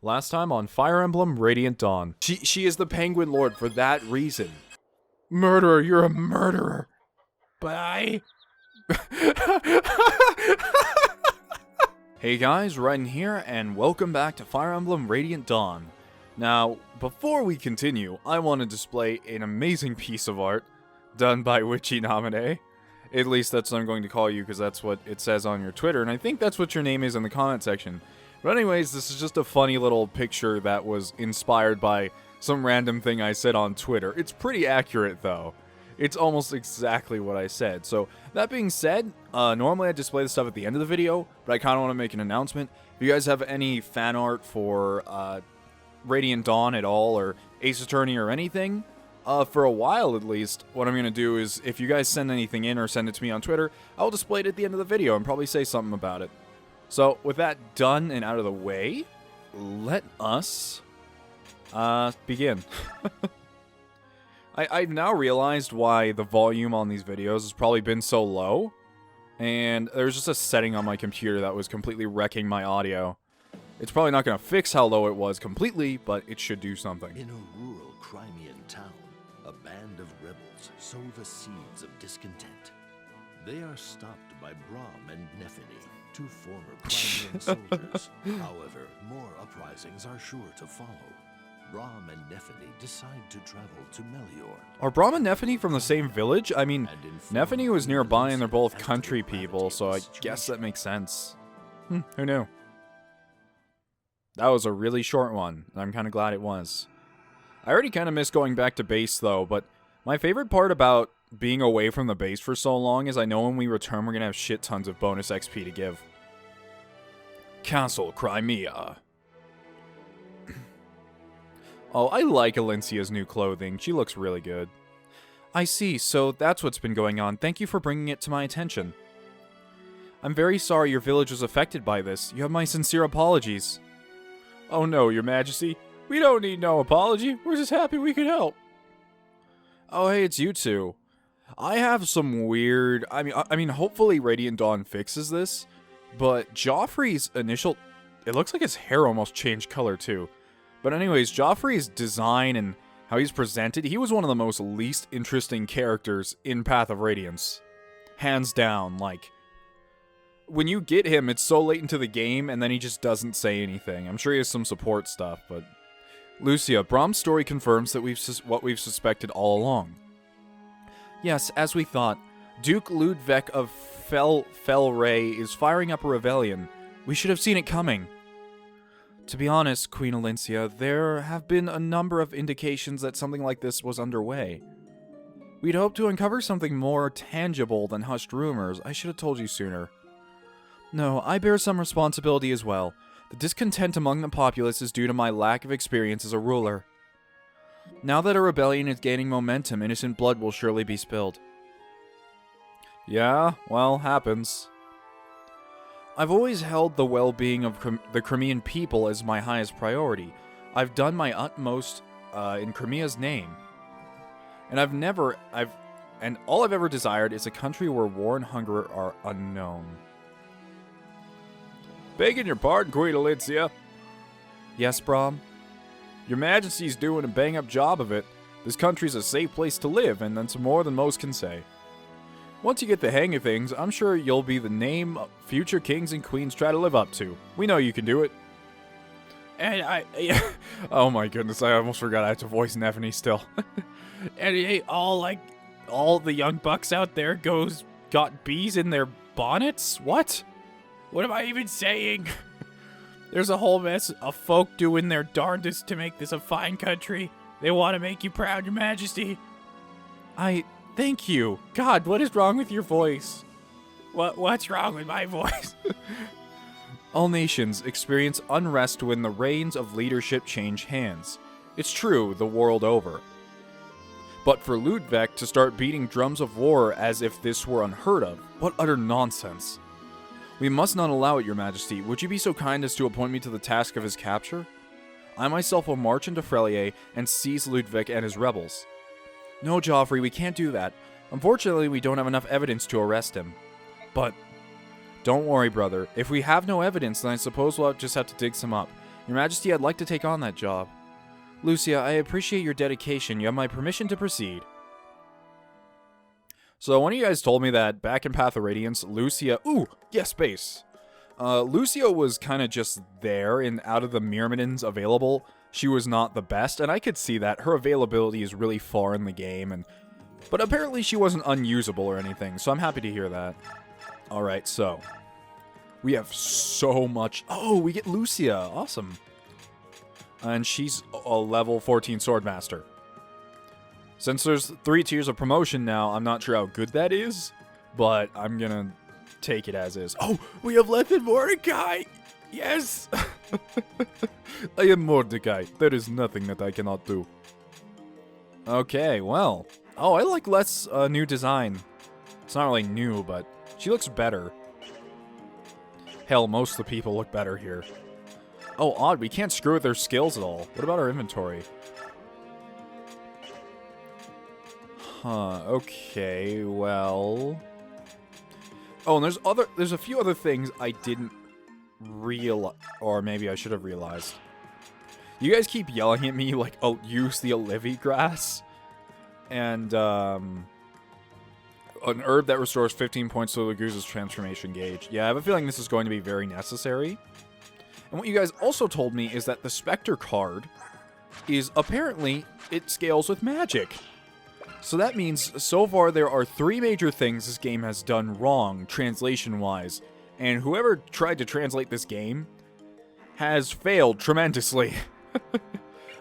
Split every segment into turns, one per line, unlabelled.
Last time on Fire Emblem Radiant Dawn. She is the Penguin Lord for that reason. Murderer, you're a murderer.
But I...
Hey guys, Ryan here, and welcome back to Fire Emblem Radiant Dawn. Now, before we continue, I want to display an amazing piece of art done by Witchy Nominee. At least that's what I'm going to call you, because that's what it says on your Twitter, and I think that's what your name is in the comment section. But anyways, this is just a funny little picture that was inspired by some random thing I said on Twitter. It's pretty accurate, though. It's almost exactly what I said. So, that being said, normally I display this stuff at the end of the video, but I kind of want to make an announcement. If you guys have any fan art for Radiant Dawn at all, or Ace Attorney or anything, for a while at least, what I'm going to do is, if you guys send anything in or send it to me on Twitter, I'll display it at the end of the video and probably say something about it. So, with that done and out of the way, let us begin. I've now realized why the volume on these videos has probably been so low, and there's just a setting on my computer that was completely wrecking my audio. It's probably not going to fix how low it was completely, but it should do something.
In a rural Crimean town, a band of rebels sow the seeds of discontent. They are stopped by Brahm and Nephany, two former Crimean soldiers. However, more uprisings are sure to follow. Brahm and Nephany decide to travel to Melior.
Are Brahm and Nephany from the same village? I mean, Nephany was nearby and they're both country people, so I guess that makes sense. Who knew? That was a really short one, and I'm kind of glad it was. I already kind of miss going back to base, though, but my favorite part about being away from the base for so long is I know when we return we're going to have shit tons of bonus XP to give. Castle Crimea. Oh, I like Alencia's new clothing. She looks really good. I see, so that's what's been going on. Thank you for bringing it to my attention. I'm very sorry your village was affected by this. You have my sincere apologies. Oh no, your majesty. We don't need no apology. We're just happy we could help. Oh, hey, it's you two. I have some weird... I mean, hopefully Radiant Dawn fixes this, but Joffrey's initial... It looks like his hair almost changed color, too. But anyways, Joffrey's design and how he's presented, he was one of the most least interesting characters in Path of Radiance. Hands down, like... When you get him, it's so late into the game, and then he just doesn't say anything. I'm sure he has some support stuff, but... Lucia, Brahm's story confirms that what we've suspected all along. Yes, as we thought, Duke Ludwig of Felray is firing up a rebellion. We should have seen it coming. To be honest, Queen Alencia, there have been a number of indications that something like this was underway. We'd hoped to uncover something more tangible than hushed rumors. I should have told you sooner. No, I bear some responsibility as well. The discontent among the populace is due to my lack of experience as a ruler. Now that a rebellion is gaining momentum, innocent blood will surely be spilled. Yeah, well, happens. I've always held the well-being of the Crimean people as my highest priority. I've done my utmost in Crimea's name. And all I've ever desired is a country where war and hunger are unknown. Begging your pardon, Queen Alencia. Yes, Brahm? Your Majesty's doing a bang-up job of it. This country's a safe place to live, and that's more than most can say. Once you get the hang of things, I'm sure you'll be the name future kings and queens try to live up to. We know you can do it. And oh my goodness, I almost forgot I have to voice Nephany still.
And all the young bucks out there got bees in their bonnets? What? What am I even saying? There's a whole mess of folk doing their darndest to make this a fine country. They want to make you proud, your majesty.
Thank you. God, what is wrong with your voice?
What's wrong with my voice?
All nations experience unrest when the reins of leadership change hands. It's true, the world over. But for Ludwig to start beating drums of war as if this were unheard of, what utter nonsense. We must not allow it, your majesty. Would you be so kind as to appoint me to the task of his capture? I myself will march into Frelier and seize Ludwig and his rebels. No, Joffrey, we can't do that. Unfortunately, we don't have enough evidence to arrest him. But, don't worry, brother. If we have no evidence, then I suppose we'll just have to dig some up. Your Majesty, I'd like to take on that job. Lucia, I appreciate your dedication. You have my permission to proceed. So one of you guys told me that back in Path of Radiance, Lucia... Ooh, yes, base. Lucia was kind of just there, and out of the Myrmidons available, she was not the best, and I could see that. Her availability is really far in the game, but apparently she wasn't unusable or anything, so I'm happy to hear that. Alright, so... we have so much... Oh, we get Lucia. Awesome. And she's a level 14 Swordmaster. Since there's 3 tiers of promotion now, I'm not sure how good that is, but I'm gonna take it as is. Oh, we have Leth and Mordecai! Yes! I am Mordecai. There is nothing that I cannot do. Okay, well. Oh, I like Leth's new design. It's not really new, but she looks better. Hell, most of the people look better here. Oh, odd. We can't screw with their skills at all. What about our inventory? Huh, okay, well... Oh, and there's a few other things I didn't realize, or maybe I should have realized. You guys keep yelling at me, like, oh, use the Olivia grass. And, an herb that restores 15 points to Laguz's transformation gauge. Yeah, I have a feeling this is going to be very necessary. And what you guys also told me is that the Spectre card is apparently, it scales with magic. So that means, so far, there are 3 major things this game has done wrong, translation-wise. And whoever tried to translate this game has failed tremendously.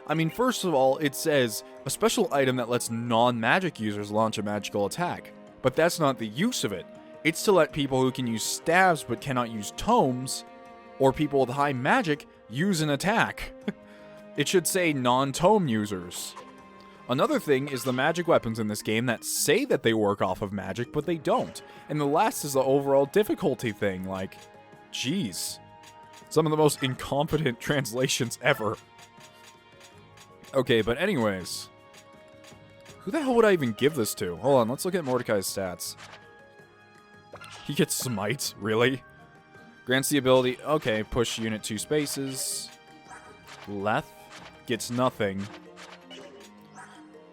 I mean, first of all, it says, a special item that lets non-magic users launch a magical attack. But that's not the use of it. It's to let people who can use staves but cannot use tomes, or people with high magic, use an attack. It should say non-tome users. Another thing is the magic weapons in this game that say that they work off of magic, but they don't. And the last is the overall difficulty thing, like, jeez. Some of the most incompetent translations ever. Okay, but anyways. Who the hell would I even give this to? Hold on, let's look at Mordecai's stats. He gets smite, really? Grants the ability, okay, push unit 2 spaces. Leth gets nothing.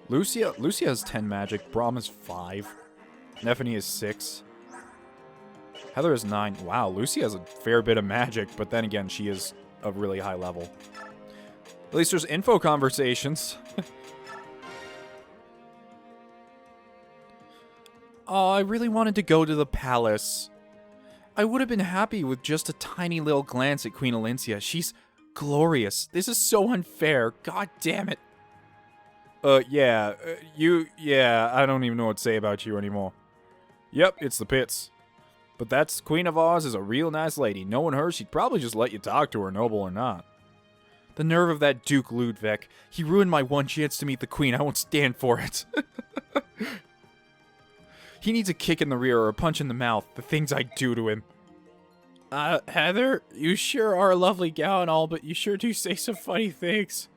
Lucia has 10 magic. Braum is 5. Nephany is 6. Heather is 9. Wow, Lucia has a fair bit of magic, but then again, she is a really high level. At least there's info conversations. Oh, I really wanted to go to the palace. I would have been happy with just a tiny little glance at Queen Alencia. She's glorious. This is so unfair. God damn it. Yeah, I don't even know what to say about you anymore. Yep, it's the pits. But that's Queen of Oz is a real nice lady. Knowing her, she'd probably just let you talk to her, noble or not. The nerve of that Duke Ludwig. He ruined my one chance to meet the Queen. I won't stand for it. He needs a kick in the rear or a punch in the mouth. The things I do to him.
Heather, you sure are a lovely gal and all, but you sure do say some funny things.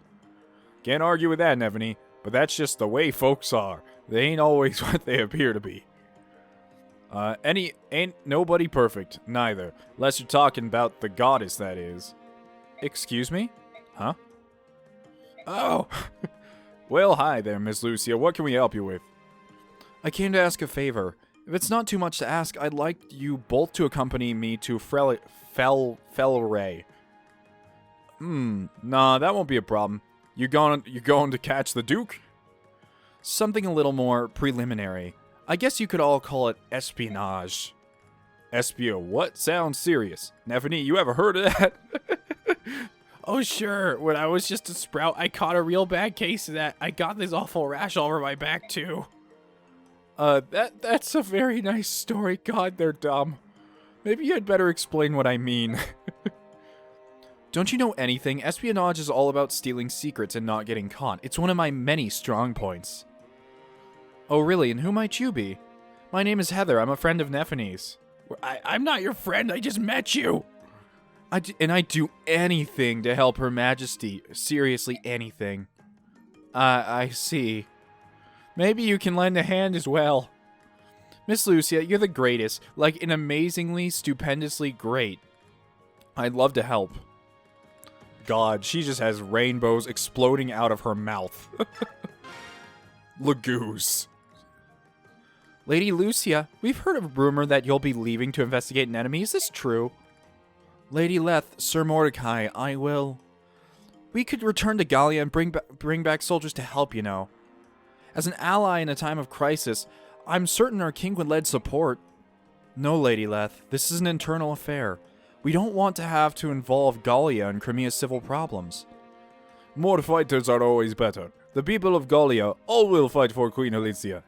Can't argue with that, Nephany. But that's just the way folks are. They ain't always what they appear to be. Ain't nobody perfect, neither. Unless you're talking about the goddess, that is. Excuse me? Huh? Oh! Well, hi there, Miss Lucia. What can we help you with? I came to ask a favor. If it's not too much to ask, I'd like you both to accompany me to Felray. Nah, that won't be a problem. You going to catch the Duke? Something a little more preliminary. I guess you could all call it espionage. Espio, what? Sounds serious. Nephany, you ever heard of that?
Oh, sure. When I was just a sprout, I caught a real bad case of that. I got this awful rash all over my back, too.
That's a very nice story. God, they're dumb. Maybe you had better explain what I mean. Don't you know anything? Espionage is all about stealing secrets and not getting caught. It's one of my many strong points. Oh, really? And who might you be? My name is Heather. I'm a friend of Nephany's.
I'm not your friend. I just met you.
I'd do anything to help Her Majesty. Seriously, anything. I see. Maybe you can lend a hand as well. Miss Lucia, you're the greatest. Like, an amazingly, stupendously great. I'd love to help. god, she just has rainbows exploding out of her mouth. Laguz. Lady Lucia, we've heard a rumor that you'll be leaving to investigate an enemy. Is this true? Lady Leth, Sir Mordecai, I will. We could return to Gallia and bring back soldiers to help, you know. As an ally in a time of crisis, I'm certain our king would lend support. No, Lady Leth, this is an internal affair. We don't want to have to involve Gallia in Crimea's civil problems. More fighters are always better. The people of Gallia all will fight for Queen Alicia.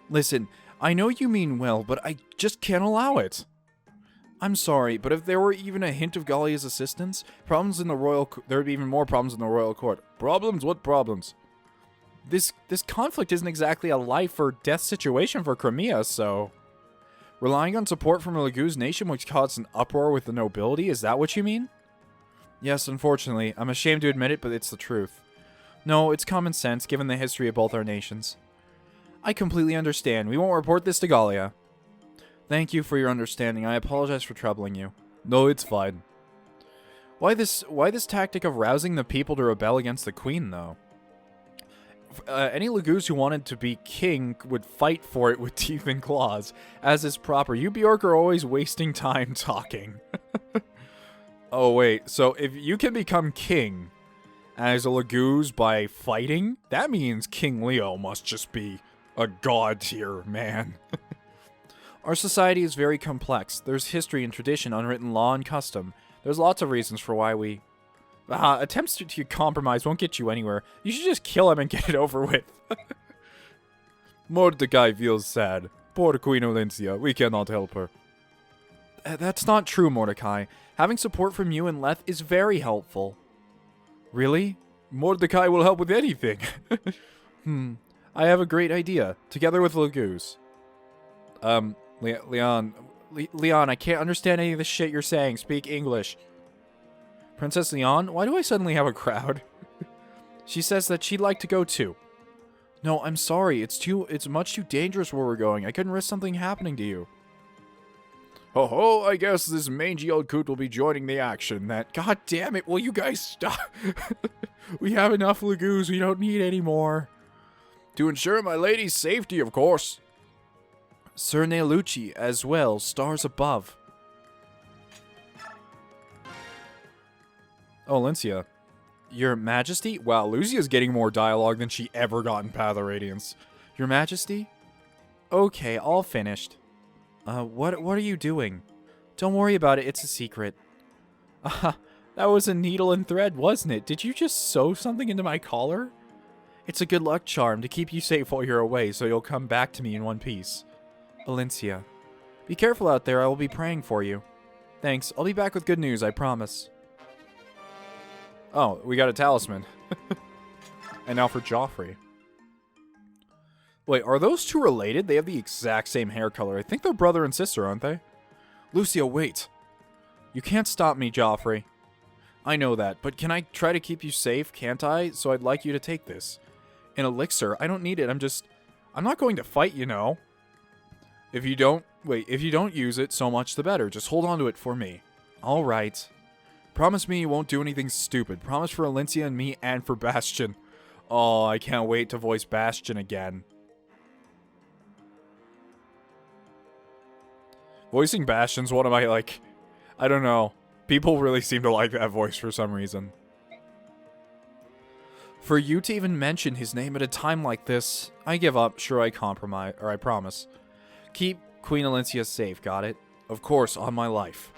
Listen, I know you mean well, but I just can't allow it. I'm sorry, but if there were even a hint of Gallia's assistance, there would be even more problems in the royal court. Problems? What problems? This conflict isn't exactly a life or death situation for Crimea, so... Relying on support from a laguz nation which caused an uproar with the nobility, is that what you mean? Yes, unfortunately. I'm ashamed to admit it, but it's the truth. No, it's common sense, given the history of both our nations. I completely understand. We won't report this to Gallia. Thank you for your understanding. I apologize for troubling you. No, it's fine. Why this tactic of rousing the people to rebel against the queen, though? Any laguz who wanted to be king would fight for it with teeth and claws, as is proper. You beorc are always wasting time talking. Oh, wait. So if you can become king as a laguz by fighting, that means King Leo must just be a god tier, man. Our society is very complex. There's history and tradition, unwritten law and custom. There's lots of reasons for why we... attempts to compromise won't get you anywhere. You should just kill him and get it over with. Mordecai feels sad. Poor Queen Olincia. We cannot help her. That's not true, Mordecai. Having support from you and Leth is very helpful. Really? Mordecai will help with anything. I have a great idea. Together with Laguz. Leon, I can't understand any of the shit you're saying. Speak English. Princess Leon? Why do I suddenly have a crowd? She says that she'd like to go too. No, I'm sorry. It's much too dangerous where we're going. I couldn't risk something happening to you. Ho ho, I guess this mangy old coot will be joining the action. God damn it, will you guys stop? We have enough laguz, we don't need any more. To ensure my lady's safety, of course. Sir Nelucci, as well, stars above. Oh, Lincia. Your Majesty? Wow, Lucia's getting more dialogue than she ever got in Path of Radiance. Your Majesty? Okay, all finished. What are you doing? Don't worry about it, it's a secret. That was a needle and thread, wasn't it? Did you just sew something into my collar? It's a good luck charm to keep you safe while you're away, so you'll come back to me in one piece. Valencia. Be careful out there, I will be praying for you. Thanks, I'll be back with good news, I promise. Oh, we got a talisman. And now for Joffrey. Wait, are those two related? They have the exact same hair color. I think they're brother and sister, aren't they? Lucia, wait. You can't stop me, Joffrey. I know that, but can I try to keep you safe, can't I? So I'd like you to take this. An elixir? I don't need it, I'm not going to fight, you know. If you don't use it, so much the better. Just hold on to it for me. Alright. Promise me you won't do anything stupid. Promise for Alincia and me and for Bastion. Oh, I can't wait to voice Bastion again. Voicing Bastion's one of my, I don't know. People really seem to like that voice for some reason. For you to even mention his name at a time like this, I give up. Sure, I promise. Keep Queen Alincia safe, got it? Of course, on my life.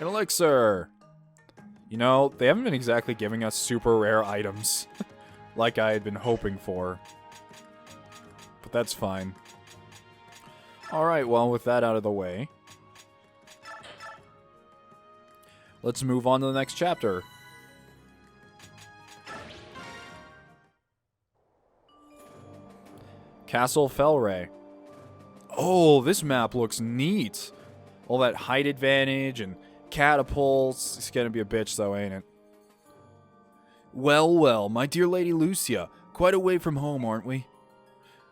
An elixir! You know, they haven't been exactly giving us super rare items like I had been hoping for. But that's fine. Alright, well, with that out of the way, let's move on to the next chapter. Castle Felray. Oh, this map looks neat. All that height advantage and catapults. It's gonna be a bitch though, ain't it? Well, well, my dear Lady Lucia. Quite away from home, aren't we?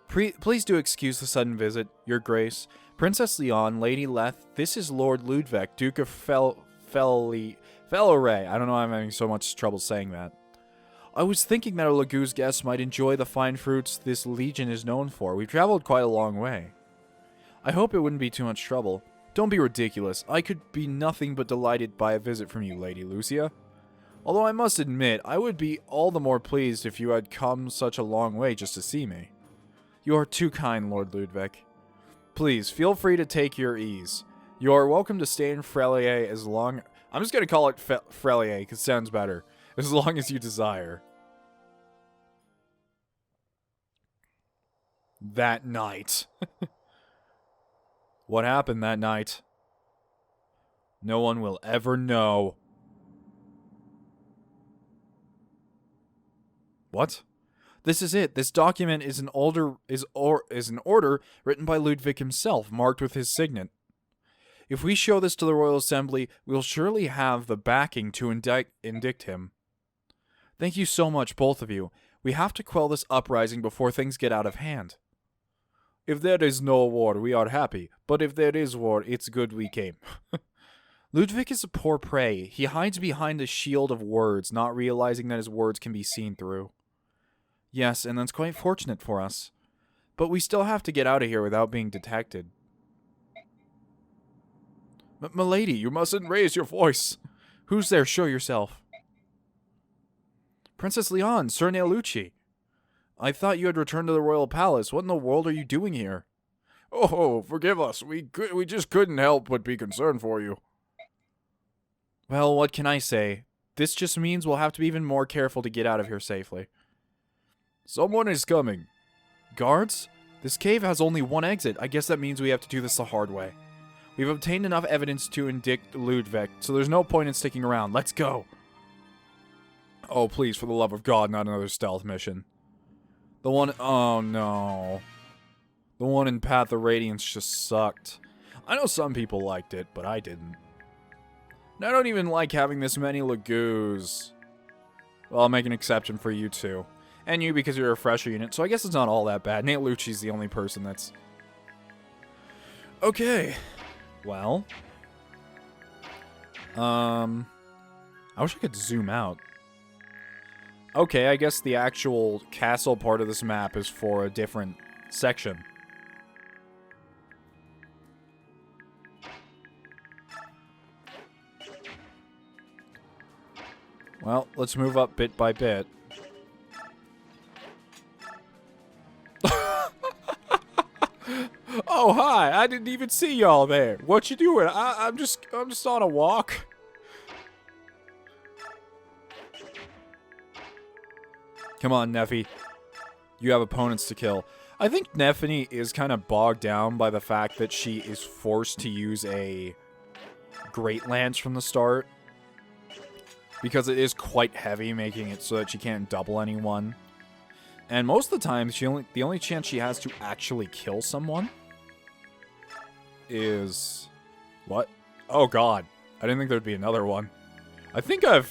Please do excuse the sudden visit, Your Grace. Princess Leon, Lady Leth, this is Lord Ludwig, Duke of Fellow Ray. I don't know why I'm having so much trouble saying that. I was thinking that our laguz guests might enjoy the fine fruits this legion is known for. We've traveled quite a long way. I hope it wouldn't be too much trouble. Don't be ridiculous. I could be nothing but delighted by a visit from you, Lady Lucia. Although I must admit, I would be all the more pleased if you had come such a long way just to see me. You are too kind, Lord Ludwig. Please, feel free to take your ease. You are welcome to stay in Frelier as long... I'm just going to call it Frelier, because it sounds better. As long as you desire. That night. What happened that night? No one will ever know. What? This is it. This document is an order written by Ludwig himself, marked with his signet. If we show this to the Royal Assembly, we'll surely have the backing to indict him. Thank you so much, both of you. We have to quell this uprising before things get out of hand. If there is no war, we are happy. But if there is war, it's good we came. Ludwig is a poor prey. He hides behind a shield of words, not realizing that his words can be seen through. Yes, and that's quite fortunate for us. But we still have to get out of here without being detected. Milady, you mustn't raise your voice. Who's there? Show yourself. Princess Leon, Sir Nelucci. I thought you had returned to the royal palace. What in the world are you doing here?
Oh, forgive us. We just couldn't help but be concerned for you.
Well, what can I say? This just means we'll have to be even more careful to get out of here safely.
Someone is coming.
Guards? This cave has only one exit. I guess that means we have to do this the hard way. We've obtained enough evidence to indict Ludwig, so there's no point in sticking around. Let's go.
Oh, please, for the love of God, not another stealth mission.
The one... Oh, no. The one in Path of Radiance just sucked.
I know some people liked it, but I didn't.
And I don't even like having this many laguz. Well, I'll make an exception for you, too. And you, because you're a fresher unit, so I guess it's not all that bad. Nate Lucci's the only person that's... Okay. Well... I wish I could zoom out. Okay, I guess the actual castle part of this map is for a different section. Well, let's move up bit by bit.
Oh, hi! I didn't even see y'all there. What you doing? I'm just on a walk.
Come on, Neffy. You have opponents to kill. I think Neffany is kind of bogged down by the fact that she is forced to use a Great Lance from the start. Because it is quite heavy, making it so that she can't double anyone. And most of the time, the only chance she has to actually kill someone is... What? Oh god. I didn't think there'd be another one. I think I've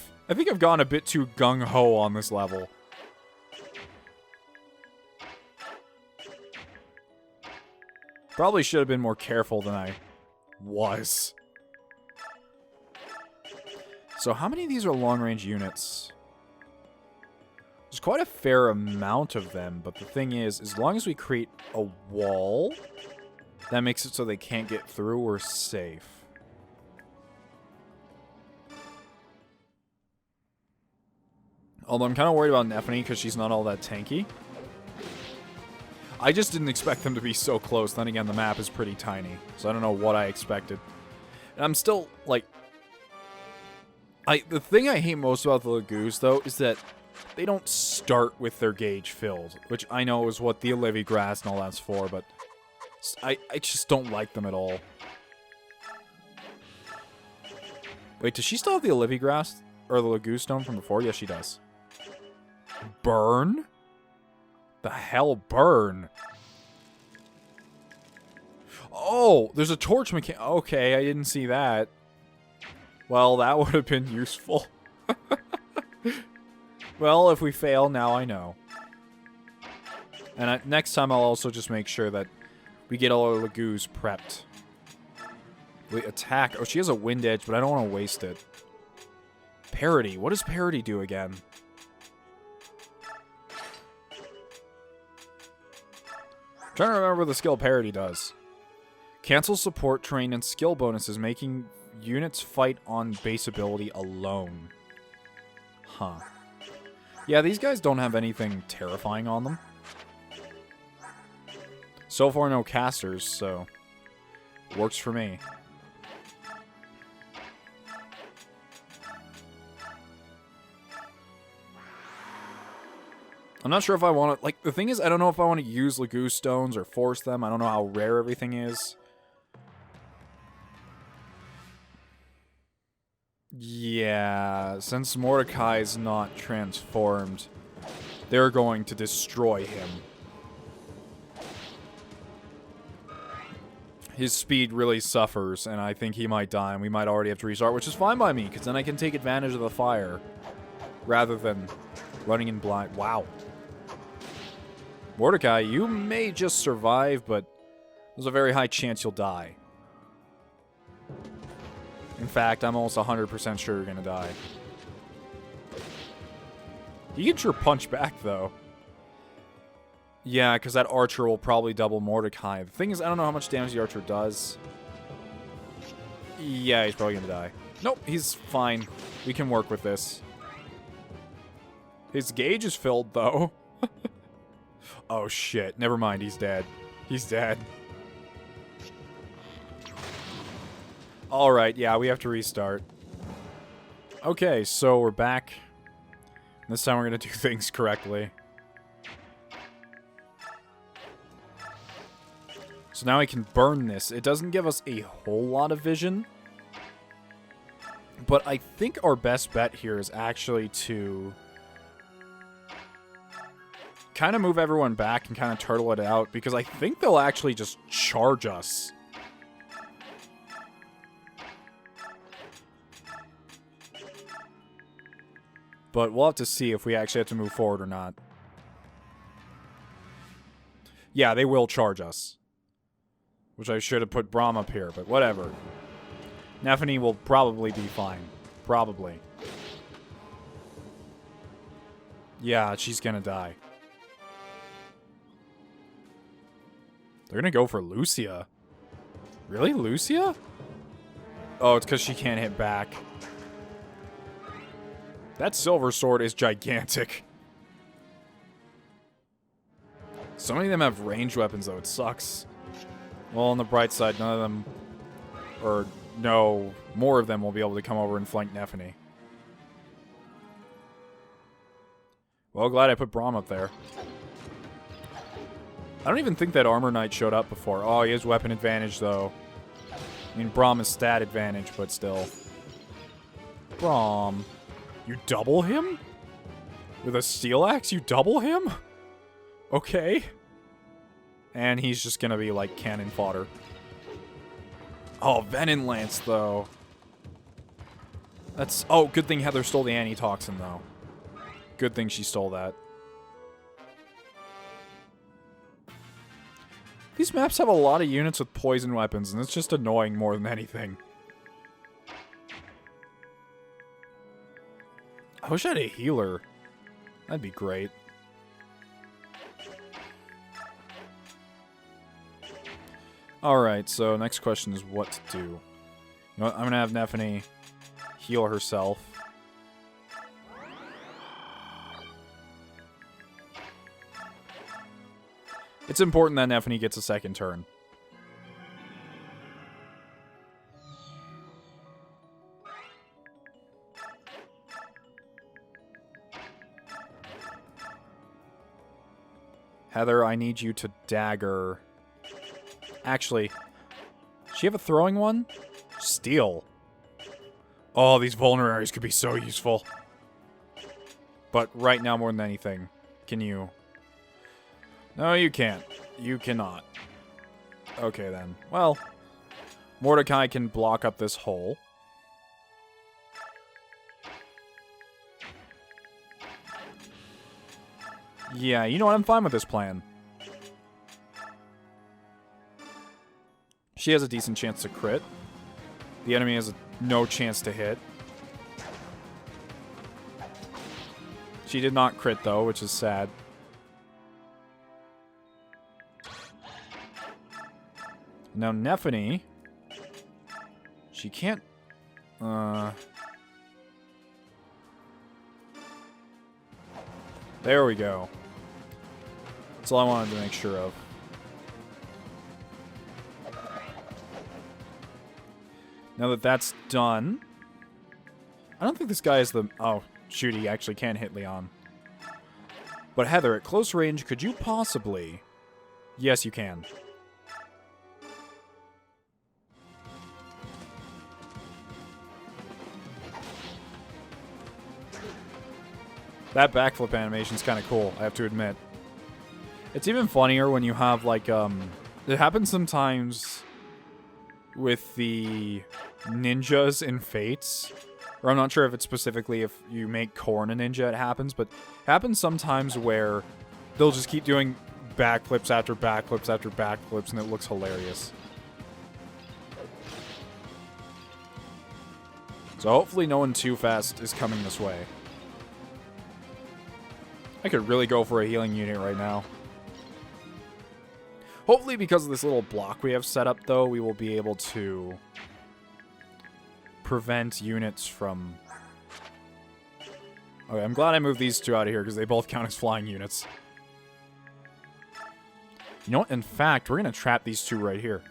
gone a bit too gung-ho on this level. Probably should have been more careful than I was. So how many of these are long-range units? There's quite a fair amount of them, but the thing is, as long as we create a wall, that makes it so they can't get through, we're safe. Although I'm kind of worried about Neffany because she's not all that tanky. I just didn't expect them to be so close. Then again, the map is pretty tiny, so I don't know what I expected. And I'm still, like... The thing I hate most about the laguz, though, is that they don't start with their gauge filled, which I know is what the Olivia Grass and all that's for, but I just don't like them at all. Wait, does she still have the Olivia Grass or the laguz stone from before? Yes, she does. Burn? The hell, burn? Oh, there's a torch mechanic. Okay, I didn't see that. Well, that would have been useful. Well, if we fail, now I know. And next time I'll also just make sure that we get all our laguz prepped. Wait, attack. Oh, she has a wind edge, but I don't want to waste it. Parity. What does parity do again? I'm trying to remember what the skill parity does. Cancel support, terrain, and skill bonuses, making units fight on base ability alone. Huh. Yeah, these guys don't have anything terrifying on them. So far, no casters, so works for me. I'm not sure if I want to... Like, the thing is, I don't know if I want to use laguz stones or force them. I don't know how rare everything is. Yeah, since Mordecai's not transformed, they're going to destroy him. His speed really suffers, and I think he might die, and we might already have to restart, which is fine by me, because then I can take advantage of the fire, rather than running in blind. Wow. Mordecai, you may just survive, but there's a very high chance you'll die. In fact, I'm almost 100% sure you're going to die. You can sure punch back, though. Yeah, because that archer will probably double Mordecai. The thing is, I don't know how much damage the archer does. Yeah, he's probably going to die. Nope, he's fine. We can work with this. His gauge is filled, though. Oh, shit. Never mind, he's dead. He's dead. Alright, yeah, we have to restart. Okay, so we're back. This time we're going to do things correctly. So now we can burn this. It doesn't give us a whole lot of vision. But I think our best bet here is actually to kind of move everyone back and kind of turtle it out. Because I think they'll actually just charge us. But we'll have to see if we actually have to move forward or not. Yeah, they will charge us. Which I should have put Braum up here, but whatever. Nephany will probably be fine. Probably. Yeah, she's gonna die. They're gonna go for Lucia. Really? Lucia? Oh, it's because she can't hit back. That silver sword is gigantic. So many of them have ranged weapons, though. It sucks. Well, on the bright side, none of them... Or, no, more of them will be able to come over and flank Nephany. Well, glad I put Braum up there. I don't even think that Armor Knight showed up before. Oh, he has weapon advantage, though. I mean, Braum is stat advantage, but still. Braum... You double him? With a steel axe, you double him? Okay. And he's just gonna be like cannon fodder. Oh, Venom Lance, though. That's... Oh, good thing Heather stole the antitoxin, though. Good thing she stole that. These maps have a lot of units with poison weapons, and it's just annoying more than anything. I wish I had a healer. That'd be great. Alright, so next question is what to do. You know what? I'm gonna have Nephany heal herself. It's important that Nephany gets a second turn. Heather, I need you to dagger. Actually, does she have a throwing one? Steel. Oh, these vulneraries could be so useful. But right now, more than anything, can you... No, you can't. You cannot. Okay, then. Well, Mordecai can block up this hole. Yeah, you know what? I'm fine with this plan. She has a decent chance to crit. The enemy has no chance to hit. She did not crit, though, which is sad. Now, Nephany... She can't... There we go. That's all I wanted to make sure of. Now that that's done... I don't think this guy is the... Oh, shoot, he actually can hit Leon. But Heather, at close range, could you possibly... Yes, you can. That backflip animation is kind of cool, I have to admit. It's even funnier when you have, like, it happens sometimes with the ninjas in Fates. Or I'm not sure if it's specifically if you make Korn a ninja it happens, but it happens sometimes where they'll just keep doing backflips after backflips after backflips, and it looks hilarious. So hopefully no one too fast is coming this way. I could really go for a healing unit right now. Hopefully because of this little block we have set up, though, we will be able to prevent units from... Okay, I'm glad I moved these two out of here because they both count as flying units. You know what? In fact, we're going to trap these two right here.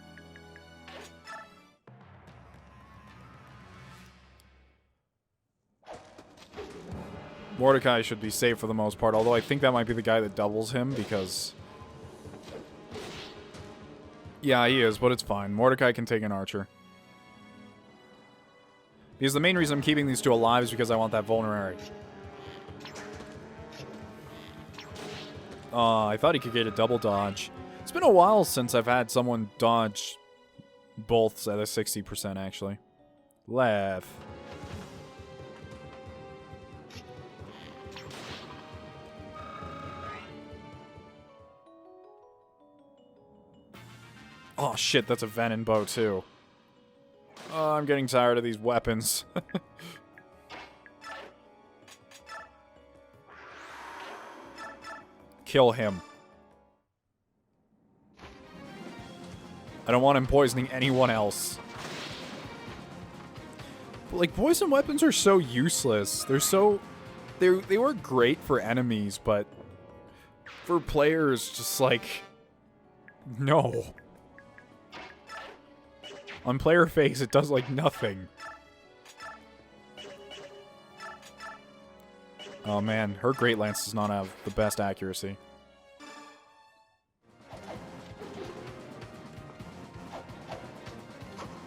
Mordecai should be safe for the most part, although I think that might be the guy that doubles him, because... Yeah, he is, but it's fine. Mordecai can take an archer. Because the main reason I'm keeping these two alive is because I want that vulnerary. I thought he could get a double dodge. It's been a while since I've had someone dodge both at a 60%, actually. Left. Oh shit, that's a Venom bow too. Oh, I'm getting tired of these weapons. Kill him. I don't want him poisoning anyone else. But, like, poison weapons are so useless. They're so... They work great for enemies, but... For players, just like... No. On player face, it does, like, nothing. Oh, man. Her Great Lance does not have the best accuracy.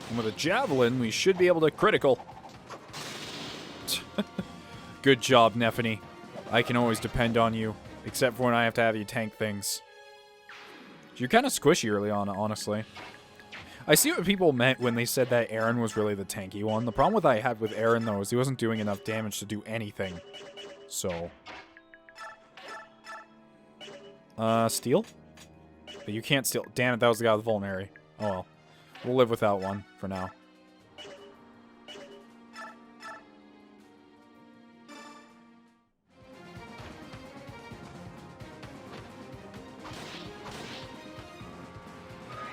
And with a Javelin, we should be able to critical. Good job, Nephany. I can always depend on you. Except for when I have to have you tank things. You're kind of squishy early on, honestly. I see what people meant when they said that Aaron was really the tanky one. The problem I had with Aaron, though, is he wasn't doing enough damage to do anything. So. Steal? But you can't steal. Damn it, that was the guy with the vulnerary. Oh well. We'll live without one for now.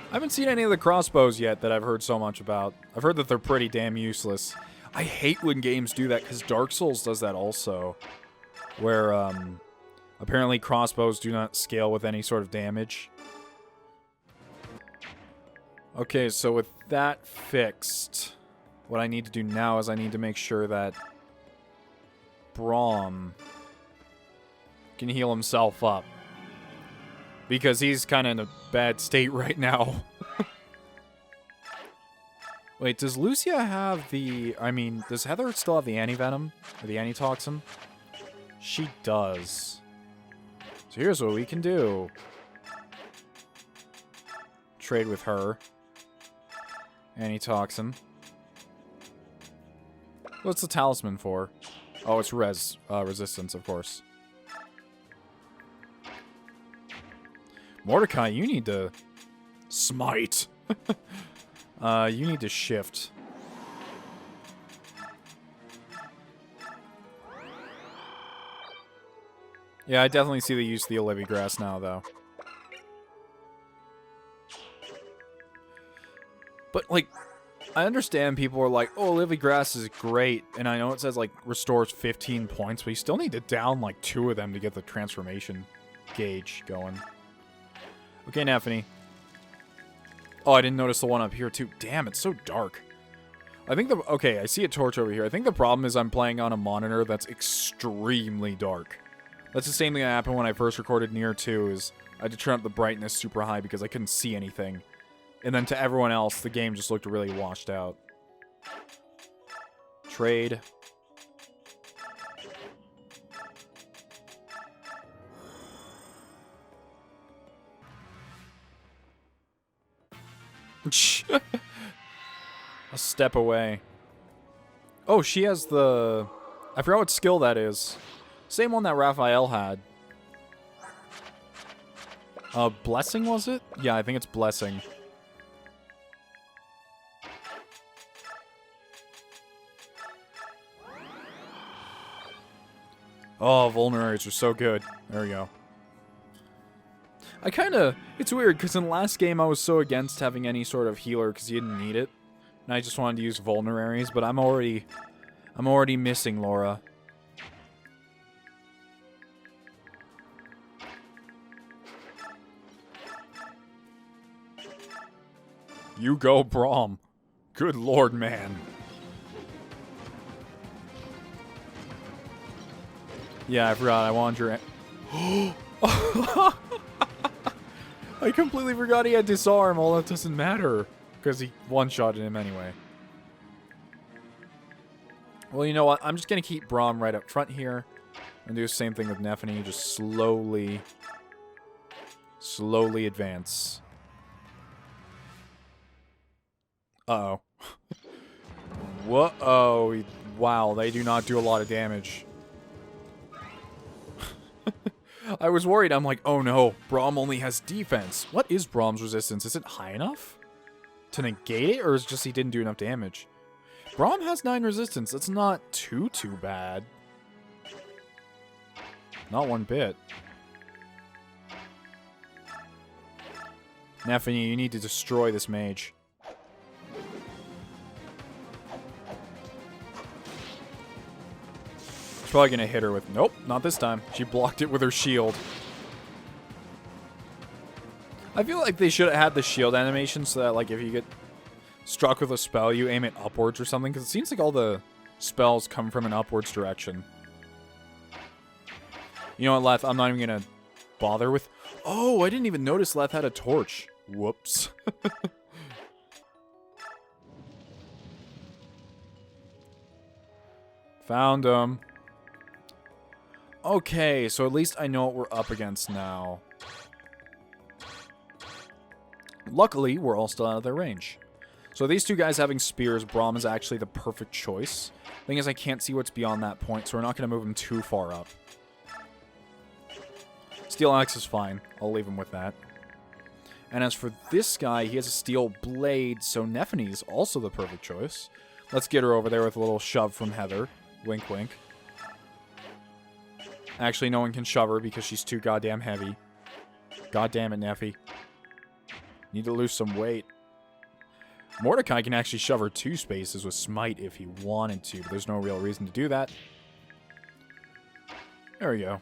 I haven't seen any of the crossbows yet that I've heard so much about. I've heard that they're pretty damn useless. I hate when games do that, because Dark Souls does that also. Where, apparently crossbows do not scale with any sort of damage. Okay, so with that fixed, what I need to do now is I need to make sure that Braum can heal himself up. Because he's kind of in a bad state right now. Wait, does Lucia have the... I mean, does Heather still have the anti-venom? Or the antitoxin? She does. So here's what we can do. Trade with her. Antitoxin. What's the talisman for? Oh, it's resistance, of course. Mordecai, you need to smite. You need to shift. Yeah, I definitely see the use of the Olivia Grass now, though. But, like, I understand people are like, oh, Olivia Grass is great, and I know it says, like, restores 15 points, but you still need to down, like, 2 of them to get the transformation gauge going. Okay, Nephany. Oh, I didn't notice the one up here, too. Damn, it's so dark. I think okay, I see a torch over here. I think the problem is I'm playing on a monitor that's extremely dark. That's the same thing that happened when I first recorded Nier 2, is I had to turn up the brightness super high because I couldn't see anything. And then to everyone else, the game just looked really washed out. Trade. A step away. Oh, she has the... I forgot what skill that is. Same one that Raphael had. Blessing, was it? Yeah, I think it's Blessing. Oh, vulneraries are so good. There we go. I kinda... It's weird, because in the last game I was so against having any sort of healer because you didn't need it. And I just wanted to use vulneraries, but I'm already missing Laura. You go, Braum. Good lord, man. Yeah, I forgot. I wanted your... I completely forgot he had disarm. Well, that doesn't matter. Because he one-shotted him anyway. Well, you know what? I'm just going to keep Braum right up front here. And do the same thing with Nephany. Just slowly advance. Uh-oh. Whoa. Wow, they do not do a lot of damage. I was worried. I'm like, oh no, Braum only has defense. What is Braum's resistance? Is it high enough to negate it, or is it just he didn't do enough damage? Braum has 9 resistance. That's not too bad. Not one bit. Nephany, you need to destroy this mage. Probably gonna hit her with... Nope, not this time. She blocked it with her shield. I feel like they should have had the shield animation so that, like, if you get struck with a spell, you aim it upwards or something, because it seems like all the spells come from an upwards direction. You know what, Leth? I'm not even gonna bother with... Oh, I didn't even notice Leth had a torch. Whoops. Found him. Okay, so at least I know what we're up against now. Luckily, we're all still out of their range. So these two guys having spears, Braum is actually the perfect choice. Thing is, I can't see what's beyond that point, so we're not going to move him too far up. Steel Axe is fine. I'll leave him with that. And as for this guy, he has a steel blade, so Nephany is also the perfect choice. Let's get her over there with a little shove from Heather. Wink, wink. Actually, no one can shove her because she's too goddamn heavy. God damn it, Nephi. Need to lose some weight. Mordecai can actually shove her 2 spaces with Smite if he wanted to, but there's no real reason to do that. There we go.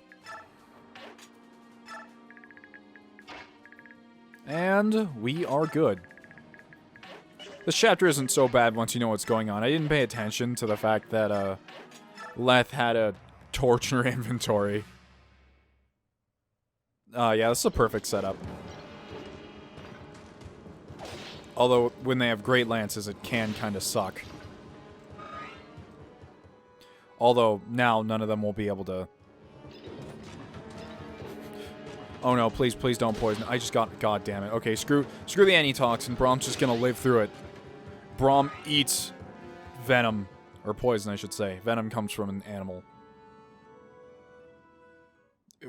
And we are good. This chapter isn't so bad once you know what's going on. I didn't pay attention to the fact that Leth had a torch in her inventory. Yeah, this is a perfect setup. Although, when they have great lances, it can kind of suck. Although, now none of them will be able to... Oh no, please don't poison. I just got... God damn it. Okay, screw the antitoxin. Braum's just gonna live through it. Braum eats venom. Or poison, I should say. Venom comes from an animal.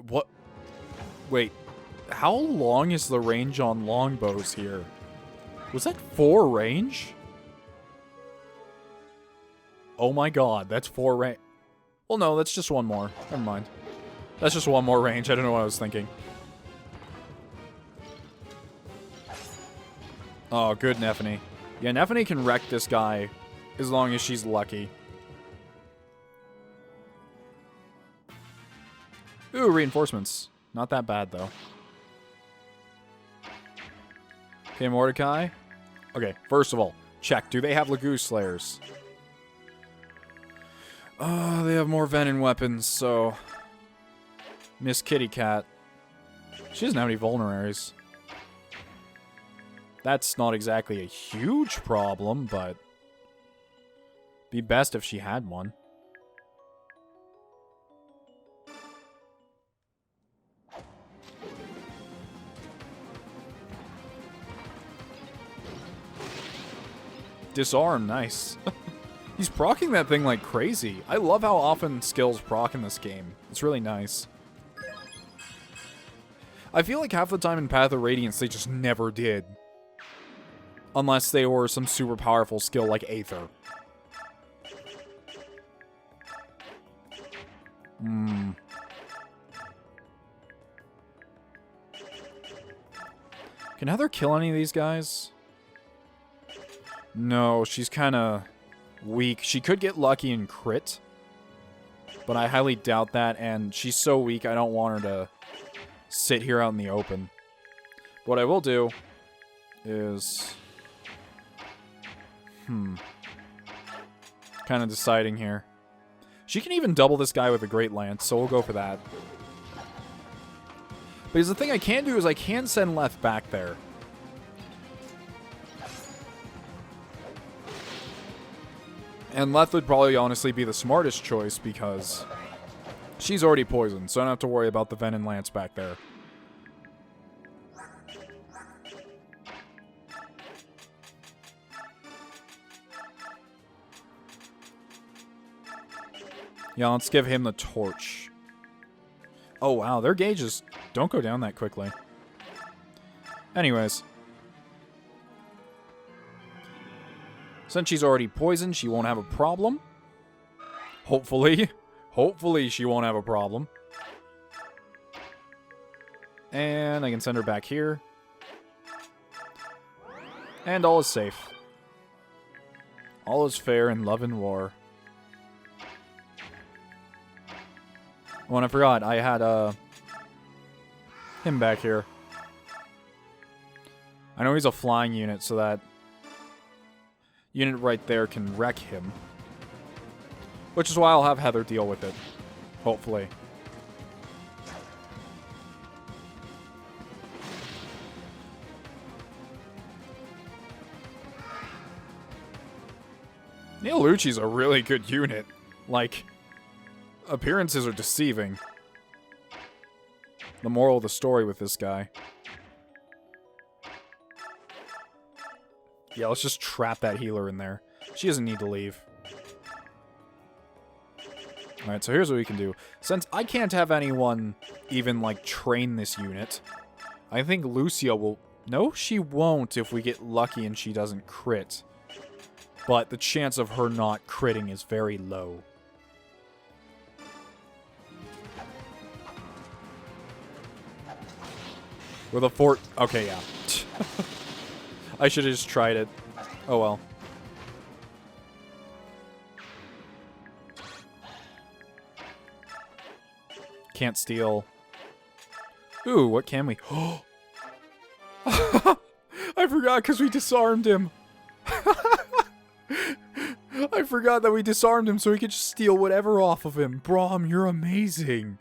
What? Wait. How long is the range on longbows here? Was that 4 range? Oh my god, that's 4 range. Well, no, that's just 1 more. Never mind. That's just one more range. I don't know what I was thinking. Oh, good Nephany. Yeah, Nephany can wreck this guy as long as she's lucky. Ooh, reinforcements. Not that bad, though. Okay, Mordecai. Okay, first of all, check. Do they have laguz slayers? Oh, they have more venom weapons, so... Miss Kitty Cat. She doesn't have any vulneraries. That's not exactly a huge problem, but... Be best if she had one. Disarm, nice. He's proccing that thing like crazy. I love how often skills proc in this game. It's really nice. I feel like half the time in Path of Radiance they just never did. Unless they were some super powerful skill like Aether. Can Heather kill any of these guys? No, she's kind of weak. She could get lucky and crit. But I highly doubt that, and she's so weak I don't want her to sit here out in the open. What I will do is... kind of deciding here. She can even double this guy with a Great Lance, so we'll go for that. Because the thing I can do is I can send Leth back there. And Leth would probably honestly be the smartest choice because she's already poisoned, so I don't have to worry about the Venom Lance back there. Yeah, let's give him the torch. Oh, wow, their gauges don't go down that quickly. Anyways. Since she's already poisoned, she won't have a problem. Hopefully. Hopefully she won't have a problem. And I can send her back here. And all is safe. All is fair in love and war. Oh, and I forgot, I had him back here. I know he's a flying unit, so that unit right there can wreck him. Which is why I'll have Heather deal with it. Hopefully. Neil Lucci's a really good unit. Like, appearances are deceiving. The moral of the story with this guy. Yeah, let's just trap that healer in there. She doesn't need to leave. Alright, so here's what we can do. Since I can't have anyone even, like, train this unit, I think Lucia will... No, she won't if we get lucky and she doesn't crit. But the chance of her not critting is very low. With a fort... Okay, yeah. I should have just tried it. Oh well. Can't steal. Ooh, what can we... I forgot because we disarmed him. I forgot that we disarmed him so we could just steal whatever off of him. Braum, you're amazing.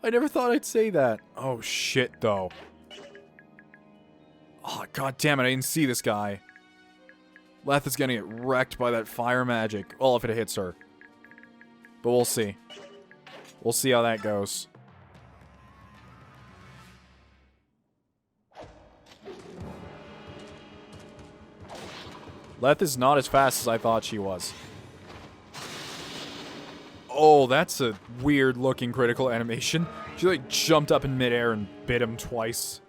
I never thought I'd say that. Oh, shit, though. Oh, god damn it, I didn't see this guy. Leth is gonna get wrecked by that fire magic. Well, if it hits her. But we'll see. We'll see how that goes. Leth is not as fast as I thought she was. Oh, that's a weird looking critical animation. She like jumped up in midair and bit him twice.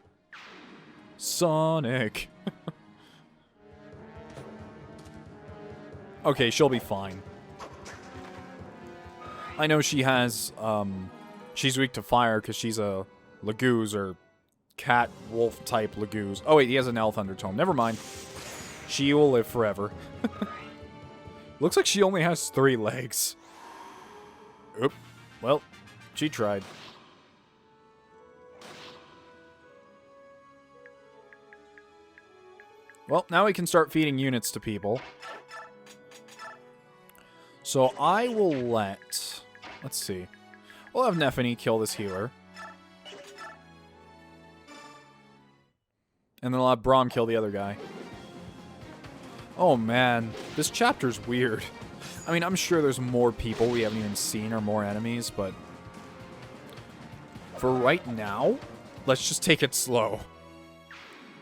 Sonic. Okay, she'll be fine. I know she has, she's weak to fire because she's a laguz or cat wolf type laguz. Oh wait, he has an elf undertone. Never mind. She will live forever. Looks like she only has 3 legs. Oop. Well, she tried. Well, now we can start feeding units to people. So I will let... Let's see. We'll have Nephany kill this healer. And then I'll have Braum kill the other guy. Oh man, this chapter's weird. I mean, I'm sure there's more people we haven't even seen or more enemies, but... For right now, let's just take it slow.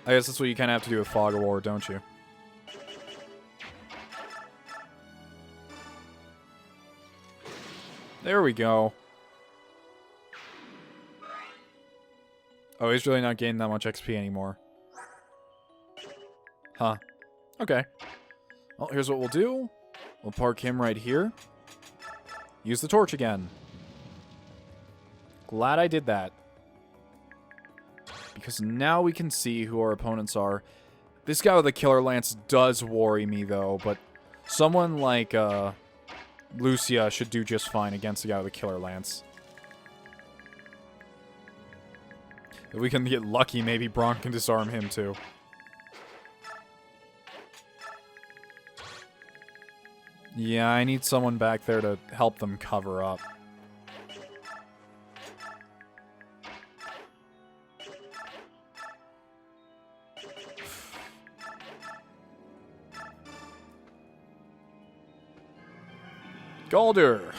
I guess that's what you kind of have to do with Fog of War, don't you? There we go. Oh, he's really not gaining that much XP anymore. Huh. Okay. Well, here's what we'll do. We'll park him right here. Use the torch again. Glad I did that. Because now we can see who our opponents are. This guy with the killer lance does worry me, though, but someone like Lucia should do just fine against the guy with the killer lance. If we can get lucky, maybe Braum can disarm him, too. Yeah, I need someone back there to help them cover up. Galder!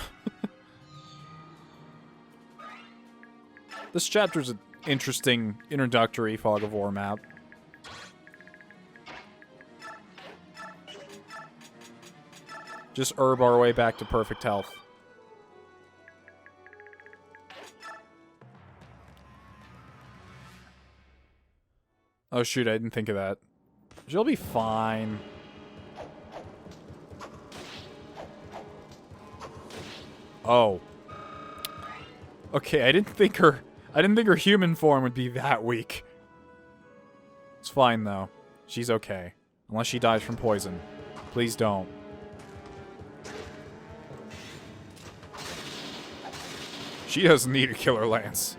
This chapter's an interesting introductory Fog of War map. Just herb our way back to perfect health. Oh shoot, I didn't think of that. She'll be fine. Oh. Okay, I didn't think her human form would be that weak. It's fine though. She's okay. Unless she dies from poison. Please don't. She doesn't need a killer lance.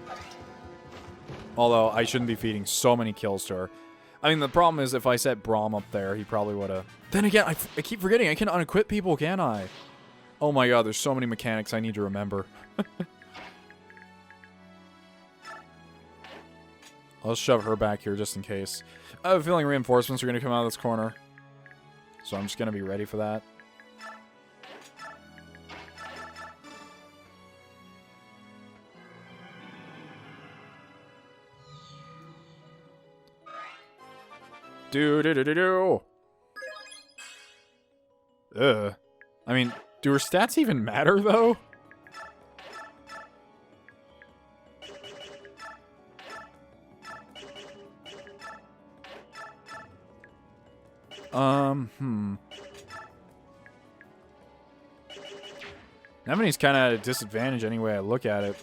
Although, I shouldn't be feeding so many kills to her. I mean, the problem is if I set Braum up there, he probably would have... Then again, I keep forgetting, I can unequip people, can't I? Oh my god, there's so many mechanics I need to remember. I'll shove her back here just in case. I have a feeling reinforcements are going to come out of this corner. So I'm just going to be ready for that. Do. Ugh. I mean, do her stats even matter, though? Nephany's kind of at a disadvantage any way I look at it.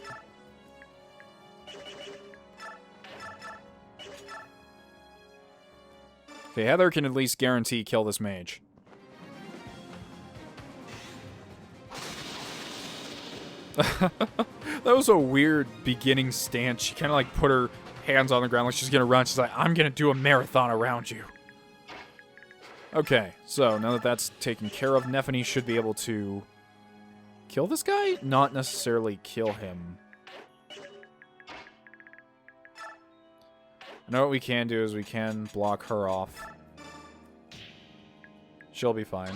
Okay, Heather can at least guarantee kill this mage. That was a weird beginning stance. She kind of like put her hands on the ground like she's gonna run. She's like, I'm gonna do a marathon around you. Okay, so now that that's taken care of, Nephany should be able to kill this guy? Not necessarily kill him. I know what we can do is we can block her off. She'll be fine.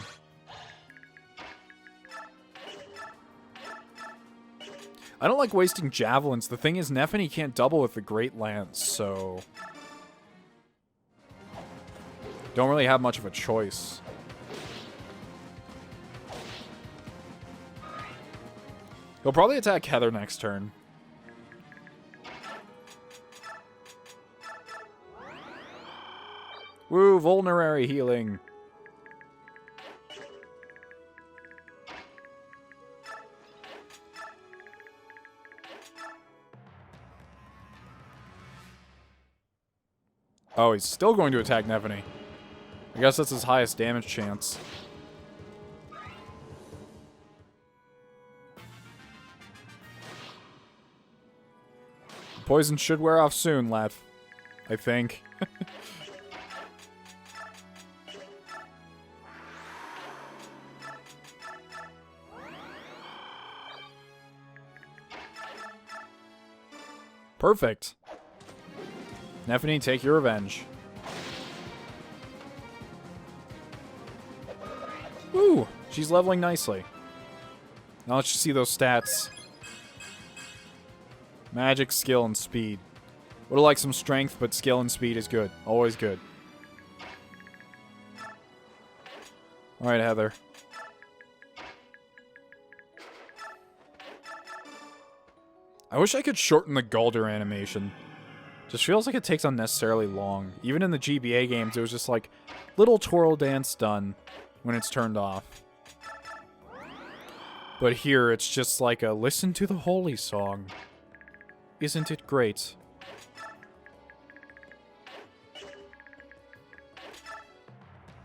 I don't like wasting javelins. The thing is, Nephany can't double with the Great Lance, so... don't really have much of a choice. He'll probably attack Heather next turn. Woo, vulnerary healing. Oh, he's still going to attack Nephany. I guess that's his highest damage chance. Poison should wear off soon, Leth. I think. Perfect. Nephany, take your revenge. Woo! She's leveling nicely. Now let's just see those stats. Magic, skill, and speed. Would have liked some strength, but skill and speed is good. Always good. Alright, Heather. I wish I could shorten the Galder animation. Just feels like it takes unnecessarily long. Even in the GBA games, it was just like little twirl dance done when it's turned off. But here, it's just like a listen to the holy song. Isn't it great?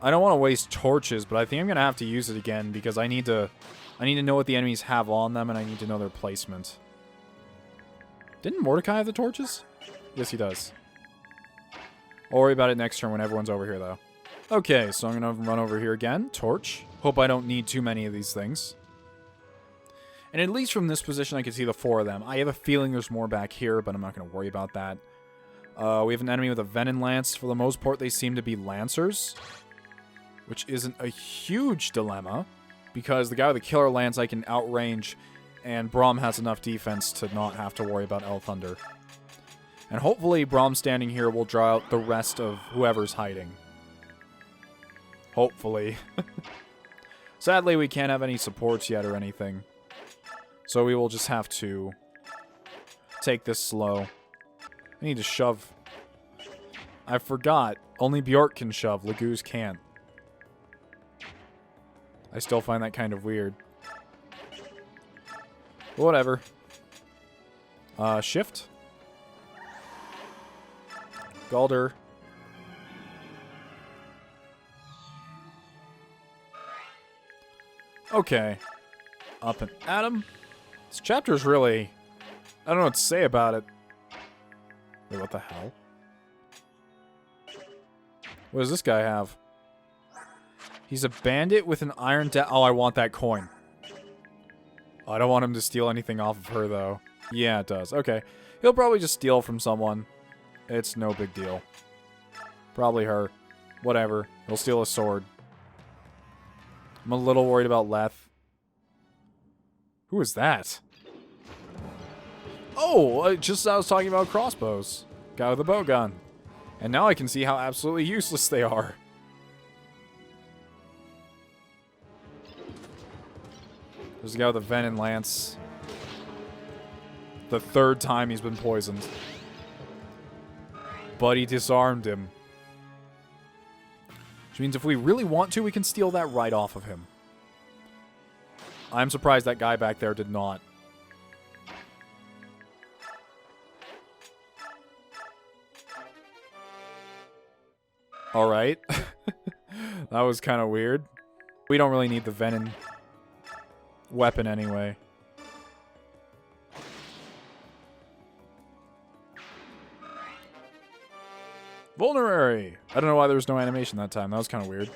I don't want to waste torches, but I think I'm going to have to use it again because I need to know what the enemies have on them and I need to know their placement. Didn't Mordecai have the torches? Yes, he does. I'll worry about it next turn when everyone's over here, though. Okay, so I'm going to run over here again. Torch. Hope I don't need too many of these things. And at least from this position, I can see the 4 of them. I have a feeling there's more back here, but I'm not going to worry about that. We have an enemy with a Venom Lance. For the most part, they seem to be Lancers, which isn't a huge dilemma, because the guy with the Killer Lance I can outrange, and Braum has enough defense to not have to worry about El Thunder. And hopefully Braum standing here will draw out the rest of whoever's hiding. Hopefully. Sadly, we can't have any supports yet or anything. So we will just have to take this slow. I need to shove. I forgot. Only beorc can shove. Laguz can't. I still find that kind of weird. Whatever. Shift. Galder. Okay. Up and at him. This chapter is really... I don't know what to say about it. Wait, what the hell? What does this guy have? He's a bandit with an iron Oh, I want that coin. Oh, I don't want him to steal anything off of her, though. Yeah, it does. Okay. He'll probably just steal from someone. It's no big deal. Probably her. Whatever. He'll steal a sword. I'm a little worried about Leth. Who is that? Oh, just as I was talking about crossbows. Guy with a bow gun. And now I can see how absolutely useless they are. There's a guy with a Venom Lance. The 3rd time he's been poisoned. But he disarmed him. Which means if we really want to, we can steal that right off of him. I'm surprised that guy back there did not. Alright. That was kind of weird. We don't really need the Venom weapon anyway. Vulnerary! I don't know why there was no animation that time. That was kind of weird.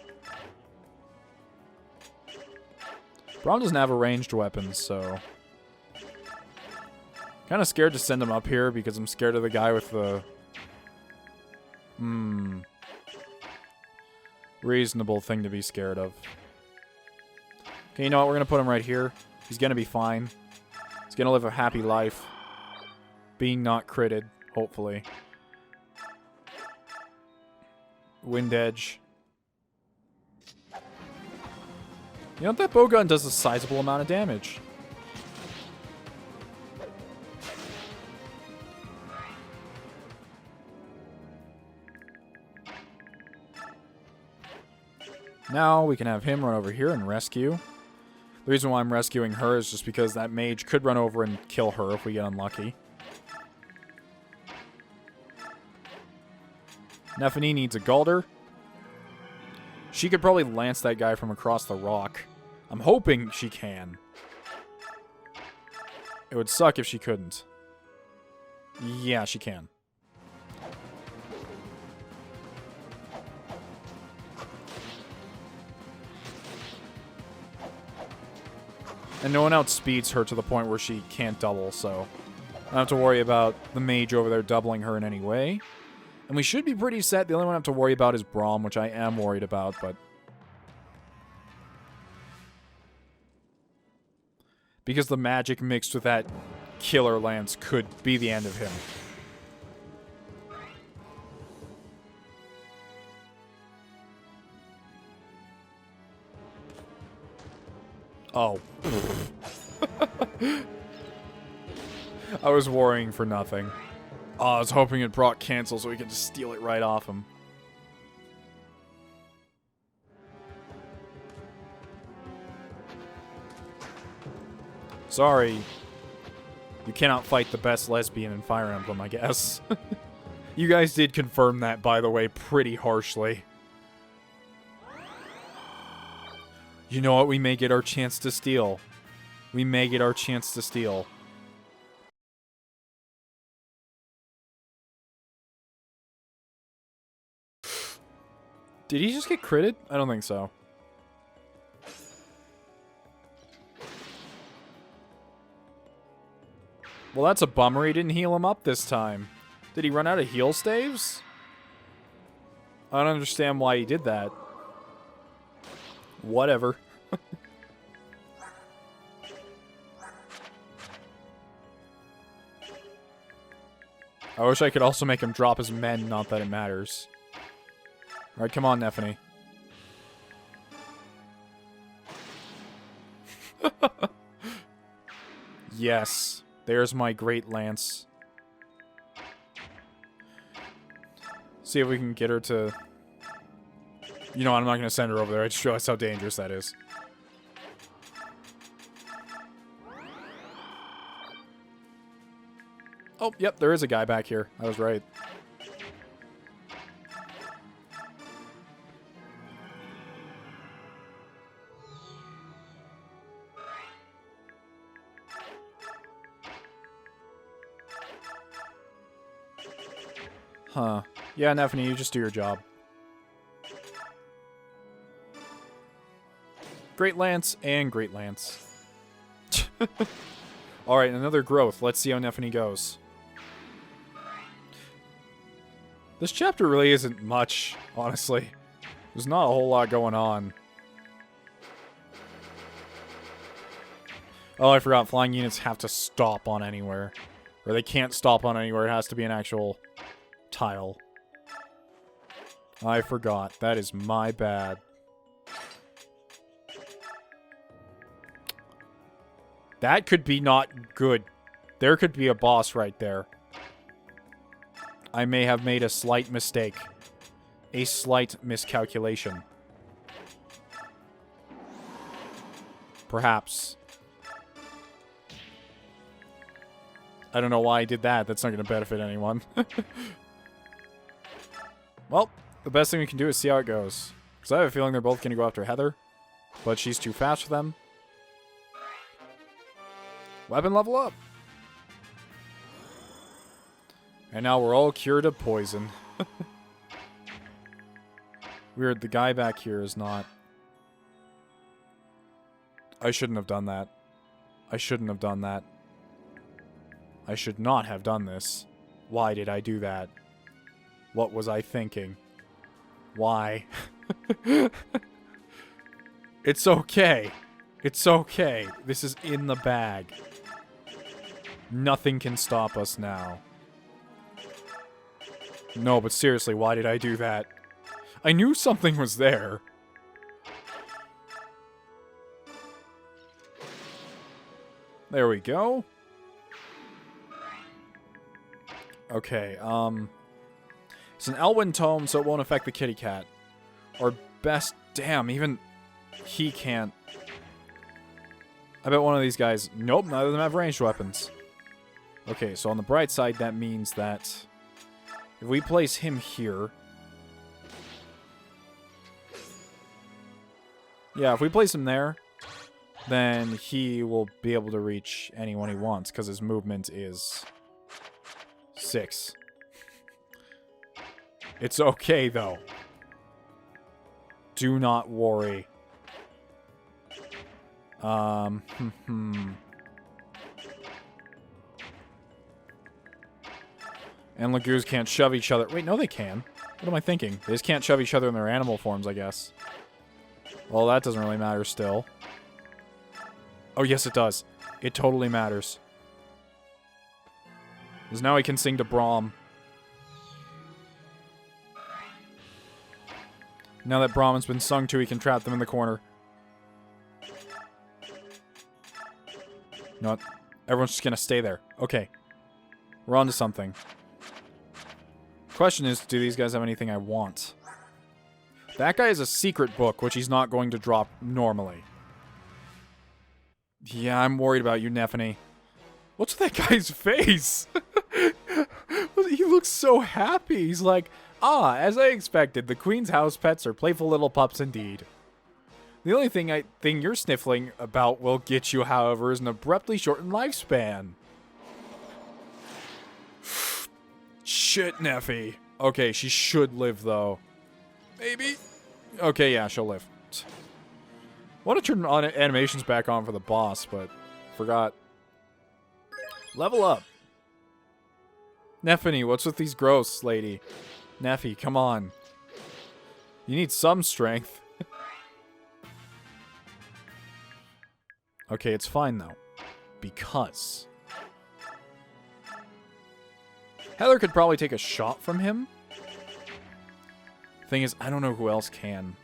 Braum doesn't have a ranged weapon, so... Kind of scared to send him up here because I'm scared of the guy with the... Reasonable thing to be scared of. Okay, you know what? We're going to put him right here. He's going to be fine. He's going to live a happy life. Being not critted, hopefully. Wind Edge. You know, that bowgun does a sizable amount of damage. Now we can have him run over here and rescue. The reason why I'm rescuing her is just because that mage could run over and kill her if we get unlucky. Nephany needs a Galder. She could probably lance that guy from across the rock. I'm hoping she can. It would suck if she couldn't. Yeah, she can. And no one outspeeds her to the point where she can't double, so I don't have to worry about the mage over there doubling her in any way. And we should be pretty set. The only one I have to worry about is Braum, which I am worried about, but... because the magic mixed with that killer lance could be the end of him. Oh. I was worrying for nothing. Oh, I was hoping it brought cancel so we could just steal it right off him. Sorry. You cannot fight the best lesbian in Fire Emblem, I guess. You guys did confirm that, by the way, pretty harshly. You know what? We may get our chance to steal. We may get our chance to steal. Did he just get critted? I don't think so. Well, that's a bummer. He didn't heal him up this time. Did he run out of heal staves? I don't understand why he did that. Whatever. I wish I could also make him drop his men, not that it matters. Alright, come on, Nephany. Yes. There's my great lance. See if we can get her to... You know what, I'm not going to send her over there. I just realized how dangerous that is. Oh, yep, there is a guy back here. I was right. Huh. Yeah, Nephany, you just do your job. Great Lance and Great Lance. Alright, another growth. Let's see how Nephany goes. This chapter really isn't much, honestly. There's not a whole lot going on. Oh, I forgot. Flying units have to stop on anywhere. Or they can't stop on anywhere. It has to be an actual tile. I forgot. That is my bad. That could be not good. There could be a boss right there. I may have made a slight mistake. A slight miscalculation. Perhaps. I don't know why I did that. That's not going to benefit anyone. Well, the best thing we can do is see how it goes. Because I have a feeling they're both going to go after Heather. But she's too fast for them. Weapon level up. And now we're all cured of poison. Weird, the guy back here is not... I shouldn't have done that. I shouldn't have done that. I should not have done this. Why did I do that? What was I thinking? Why? It's okay. It's okay. This is in the bag. Nothing can stop us now. No, but seriously, why did I do that? I knew something was there. There we go. Okay, it's an Elwyn tome, so it won't affect the kitty cat. Or best, damn, even he can't. I bet one of these guys, nope, neither of them have ranged weapons. Okay, so on the bright side, that means that if we place him here, Yeah, if we place him there, then he will be able to reach anyone he wants, because his movement is 6. It's okay, though. Do not worry. And laguz can't shove each other. Wait, no, they can. What am I thinking? They just can't shove each other in their animal forms, I guess. Well, that doesn't really matter still. Oh, yes, it does. It totally matters. Because now he can sing to Braum. Now that Braum has been sung to, he can trap them in the corner. No, everyone's just gonna stay there. Okay. We're on to something. Question is, do these guys have anything I want? That guy has a secret book, which he's not going to drop normally. Yeah, I'm worried about you, Nephany. What's with that guy's face? He looks so happy. He's like, ah, as I expected, the Queen's house pets are playful little pups indeed. The only thing you're sniffling about will get you, however, is an abruptly shortened lifespan. Shit, Neffy. Okay, she should live, though. Maybe? Okay, yeah, she'll live. I want to turn on animations back on for the boss, but forgot. Level up. Nephany, what's with these growths, lady? Neffy, come on. You need some strength. Okay, it's fine, though. Because Heather could probably take a shot from him. Thing is, I don't know who else can.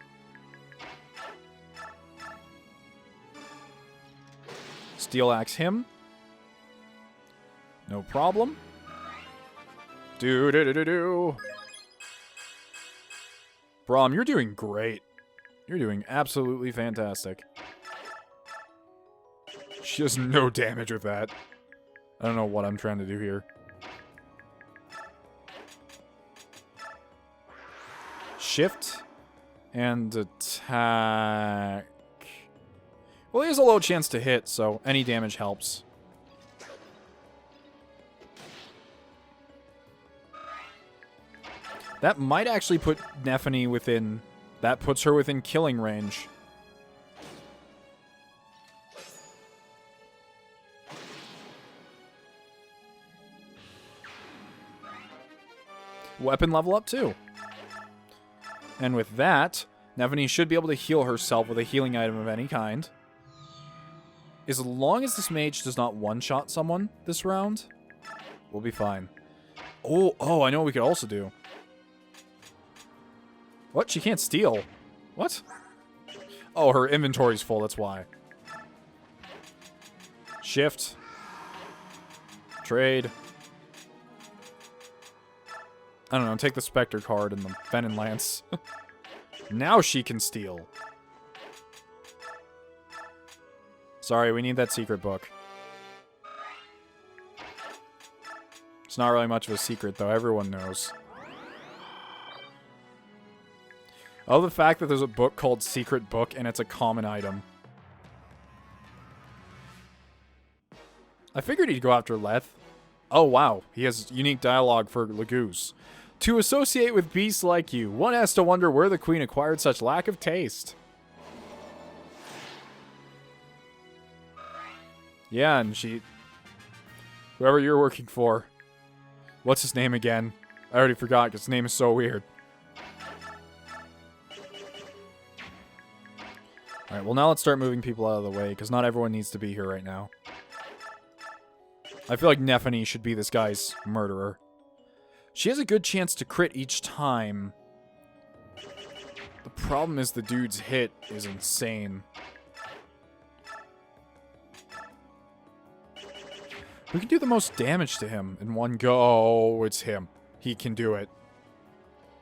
Steel axe him. No problem. Do. Braum, you're doing great. You're doing absolutely fantastic. She does no damage with that. I don't know what I'm trying to do here. Shift and attack. Well, he has a low chance to hit, so any damage helps. That might actually put Nephany within... That puts her within killing range. Weapon level up, too. And with that, Nephany should be able to heal herself with a healing item of any kind. As long as this mage does not one-shot someone this round, we'll be fine. Oh, I know what we could also do. What? She can't steal. What? Oh, her inventory's full, that's why. Shift. Trade. I don't know, take the Spectre card and the Venom Lance. Now she can steal. Sorry, we need that secret book. It's not really much of a secret, though. Everyone knows. I love the fact that there's a book called Secret Book, and it's a common item. I figured he'd go after Leth. Oh, wow. He has unique dialogue for laguz. To associate with beasts like you, one has to wonder where the Queen acquired such lack of taste. Yeah, and she... Whoever you're working for. What's his name again? I already forgot because his name is so weird. Alright, well now let's start moving people out of the way, because not everyone needs to be here right now. I feel like Nephany should be this guy's murderer. She has a good chance to crit each time. The problem is the dude's hit is insane. We can do the most damage to him in one go. Oh, it's him. He can do it.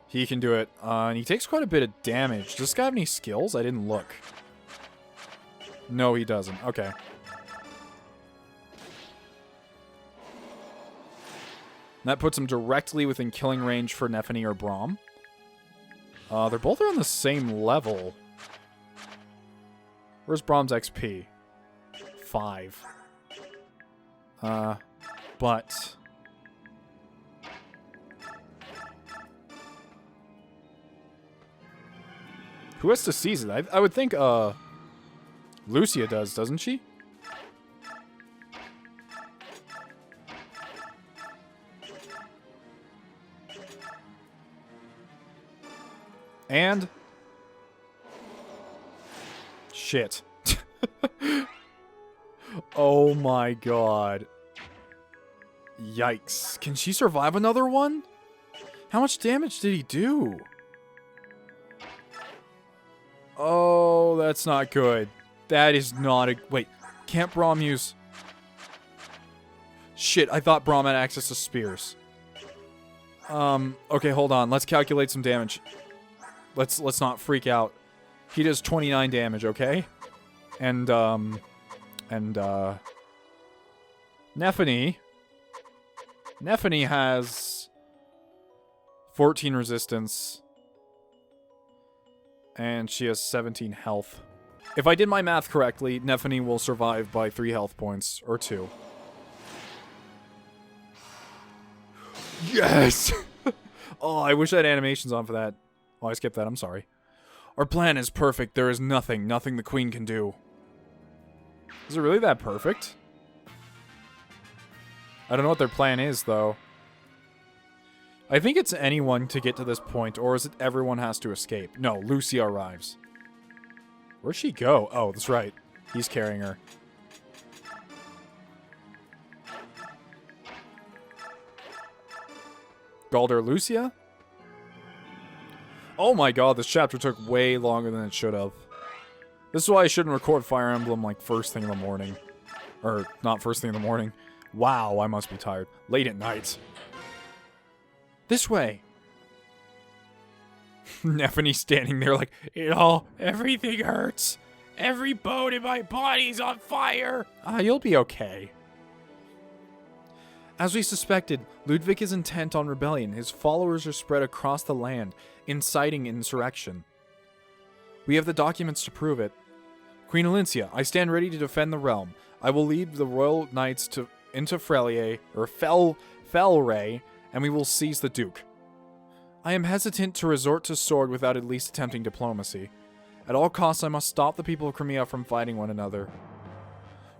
He can do it. And he takes quite a bit of damage. Does this guy have any skills? I didn't look. No, he doesn't. Okay. That puts him directly within killing range for Nephany or Braum. They're both around the same level. Where's Brahm's XP? 5. But... who has to seize it? I would think, Lucia does, doesn't she? And... shit. Oh my god. Yikes. Can she survive another one? How much damage did he do? Oh, that's not good. That is not a... wait. Can't Braum use... shit, I thought Braum had access to spears. Okay, hold on. Let's calculate some damage. Let's not freak out. He does 29 damage, okay? And Nephany has 14 resistance. And she has 17 health. If I did my math correctly, Nephany will survive by 3 health points, or 2. Yes! Oh, I wish I had animations on for that. Oh, I skipped that, I'm sorry. Our plan is perfect. There is nothing the queen can do. Is it really that perfect? I don't know what their plan is, though. I think it's anyone to get to this point, or is it everyone has to escape? No, Lucia arrives. Where'd she go? Oh, that's right. He's carrying her. Galder Lucia? Oh my god, this chapter took way longer than it should have. This is why I shouldn't record Fire Emblem like first thing in the morning. Or, not first thing in the morning. Wow, I must be tired. Late at night. This way. Nephany standing there like,
everything hurts. Every bone in my body's on fire.
You'll be okay. As we suspected, Ludwig is intent on rebellion. His followers are spread across the land, inciting insurrection. We have the documents to prove it. Queen Alincia, I stand ready to defend the realm. I will lead the royal knights into Felray, and we will seize the Duke. I am hesitant to resort to sword without at least attempting diplomacy. At all costs, I must stop the people of Crimea from fighting one another.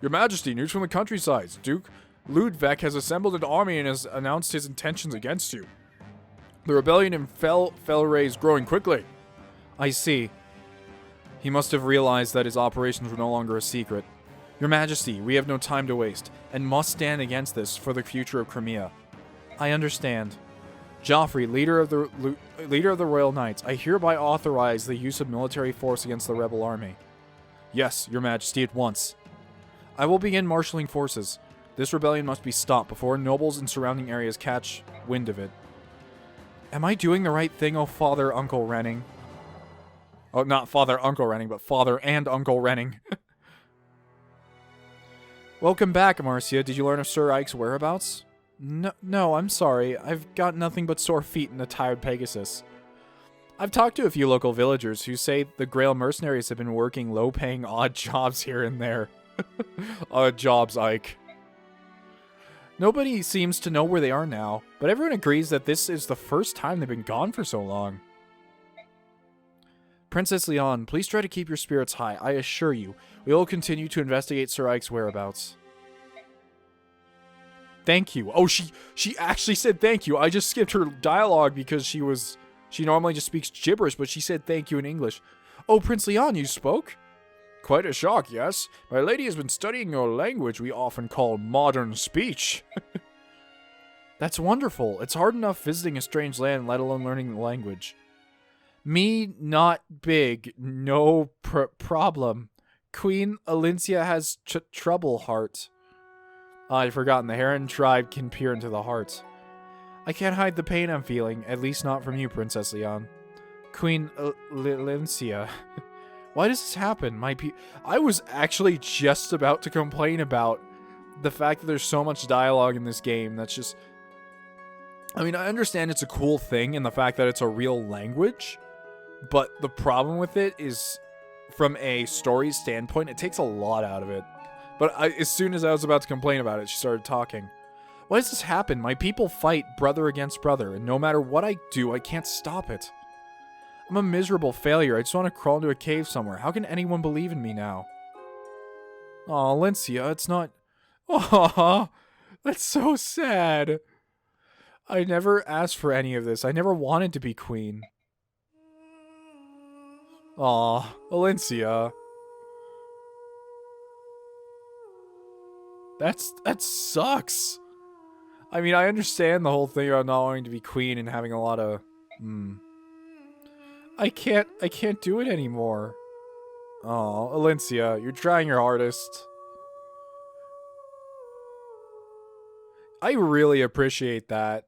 Your Majesty, news from the countryside. Duke Ludwig has assembled an army and has announced his intentions against you. The rebellion in Felray is growing quickly. I see. He must have realized that his operations were no longer a secret. Your Majesty, we have no time to waste, and must stand against this for the future of Crimea. I understand. Joffrey, leader of the Royal Knights, I hereby authorize the use of military force against the rebel army. Yes, Your Majesty, at once. I will begin marshalling forces. This rebellion must be stopped before nobles in surrounding areas catch wind of it. Am I doing the right thing, oh Father, Uncle Renning? Oh, not Father, Uncle Renning, but Father and Uncle Renning. Welcome back, Marcia. Did you learn of Sir Ike's whereabouts? No, I'm sorry. I've got nothing but sore feet and a tired Pegasus. I've talked to a few local villagers who say the Grail mercenaries have been working low-paying odd jobs here and there. Odd jobs, Ike. Nobody seems to know where they are now, but everyone agrees that this is the first time they've been gone for so long. Princess Leon, please try to keep your spirits high. I assure you, we will continue to investigate Sir Ike's whereabouts. Thank you. Oh, she actually said thank you. I just skipped her dialogue because she normally just speaks gibberish, but she said thank you in English. Oh, Prince Leon, you spoke? Quite a shock, yes. My lady has been studying your language we often call modern speech. That's wonderful. It's hard enough visiting a strange land, let alone learning the language. Me not big, no problem. Queen Alincia has trouble heart. I'd forgotten the Heron tribe can peer into the heart. I can't hide the pain I'm feeling, at least not from you, Princess Leon. Queen Alincia. Why does this happen? I was actually just about to complain about the fact that there's so much dialogue in this game that's just... I mean, I understand it's a cool thing and the fact that it's a real language, but the problem with it is from a story standpoint, it takes a lot out of it. But as soon as I was about to complain about it, she started talking. Why does this happen? My people fight brother against brother, and no matter what I do, I can't stop it. I'm a miserable failure. I just want to crawl into a cave somewhere. How can anyone believe in me now? Aw, Lincia, it's not... Aw, that's so sad. I never asked for any of this. I never wanted to be queen. Aw, Valencia. That sucks. I mean, I understand the whole thing about not wanting to be queen and having a lot of... I can't do it anymore. Aw, Valencia, you're trying your hardest. I really appreciate that.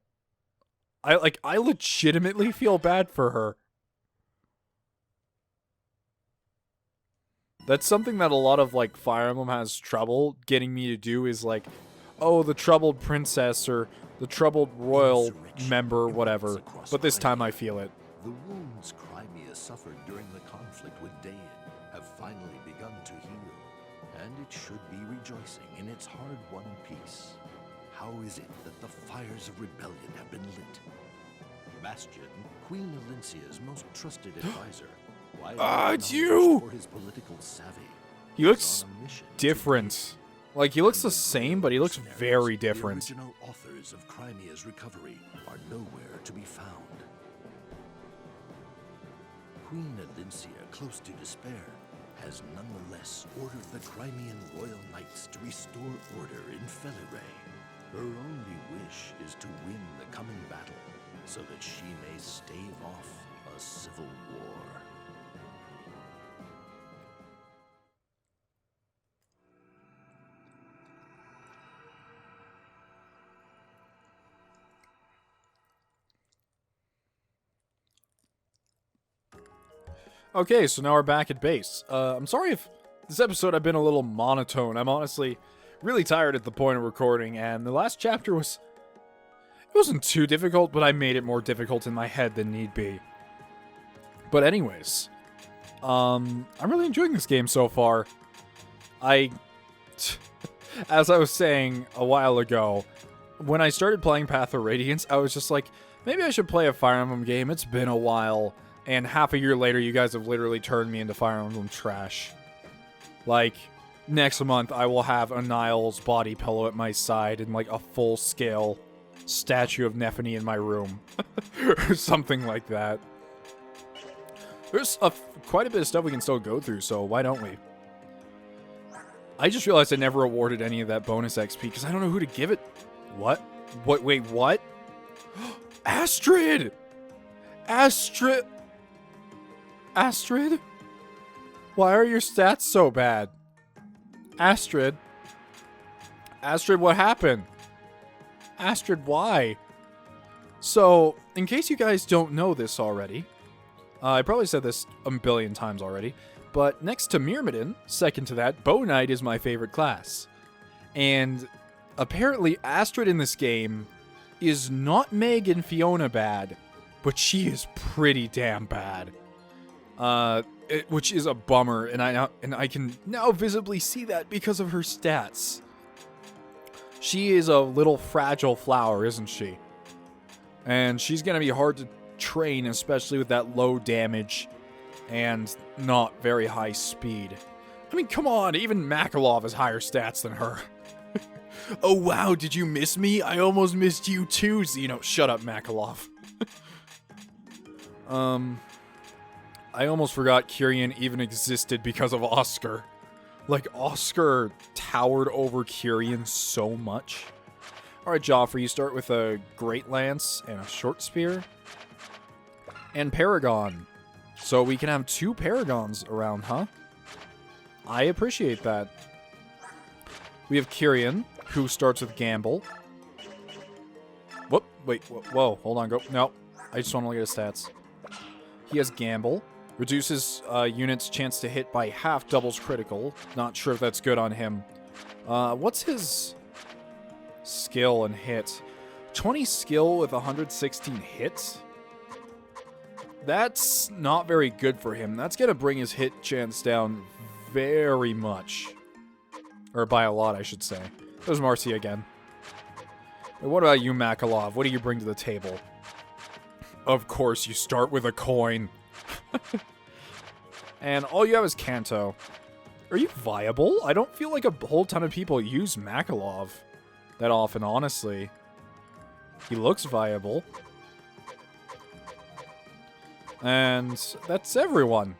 I legitimately feel bad for her. That's something that a lot of, like, Fire Emblem has trouble getting me to do is, like, oh, the troubled princess or the troubled royal member, whatever. But this time I feel it.
The wounds Crimea suffered during the conflict with Daein have finally begun to heal, and it should be rejoicing in its hard-won peace. How is it that the fires of rebellion have been lit? Bastion, Queen Alincia's most trusted advisor,
it's you!
for his political savvy,
He looks different. Like, he looks the same, but he looks very different.
The original authors of Crimea's recovery are nowhere to be found. Queen Alincia, close to despair, has nonetheless ordered the Crimean Royal Knights to restore order in Felirae. Her only wish is to win the coming battle, so that she may stave off a civil war.
Okay, so now we're back at base. I'm sorry if this episode I've been a little monotone. I'm honestly really tired at the point of recording, and the last chapter was... It wasn't too difficult, but I made it more difficult in my head than need be. But anyways, I'm really enjoying this game so far. As I was saying a while ago, when I started playing Path of Radiance, I was just like, maybe I should play a Fire Emblem game. It's been a while. And half a year later, you guys have literally turned me into Fire Emblem trash. Like, next month, I will have a Niall's body pillow at my side and, like, a full-scale statue of Nephany in my room. Or something like that. There's quite a bit of stuff we can still go through, so why don't we? I just realized I never awarded any of that bonus XP, because I don't know who to give it. What? Wait, what? Astrid! Astrid? Why are your stats so bad? Astrid, what happened? Astrid, why? So, in case you guys don't know this already, I probably said this a billion times already, but next to Myrmidon, second to that, Bow Knight is my favorite class. And apparently Astrid in this game is not Meg and Fiona bad, but she is pretty damn bad. Which is a bummer, and I can now visibly see that because of her stats. She is a little fragile flower, isn't she? And she's gonna be hard to train, especially with that low damage and not very high speed. I mean, come on, even Makalov has higher stats than her. Oh wow, did you miss me? I almost missed you too, Zeno. Shut up, Makalov. I almost forgot Kyrian even existed because of Oscar. Like, Oscar towered over Kyrian so much. Alright, Joffrey, you start with a Great Lance and a Short Spear. And Paragon. So we can have 2 Paragons around, huh? I appreciate that. We have Kyrian, who starts with Gamble. Whoop, wait, whoa, hold on, go. No, I just want to look at his stats. He has Gamble. Reduces units' chance to hit by half, doubles critical. Not sure if that's good on him. What's his skill and hit? 20 skill with 116 hits? That's not very good for him. That's going to bring his hit chance down very much. Or by a lot, I should say. There's Marcy again. And what about you, Makalov? What do you bring to the table? Of course, you start with a coin. And all you have is Kanto. Are you viable? I don't feel like a whole ton of people use Makalov that often, honestly. He looks viable. And that's everyone.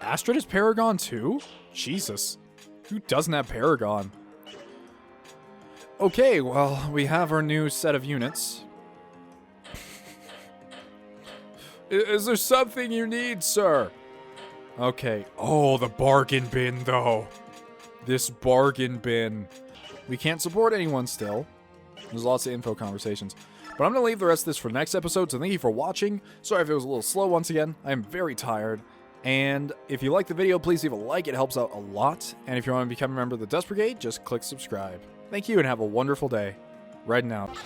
Ashnard is Paragon too? Jesus. Who doesn't have Paragon? Okay, well, we have our new set of units. Is there something you need, sir? Okay. Oh, the bargain bin, though. This bargain bin. We can't support anyone still. There's lots of info conversations. But I'm going to leave the rest of this for next episode, so thank you for watching. Sorry if it was a little slow once again. I am very tired. And if you like the video, please leave a like. It helps out a lot. And if you want to become a member of the Dawn Brigade, just click subscribe. Thank you and have a wonderful day. Red and out.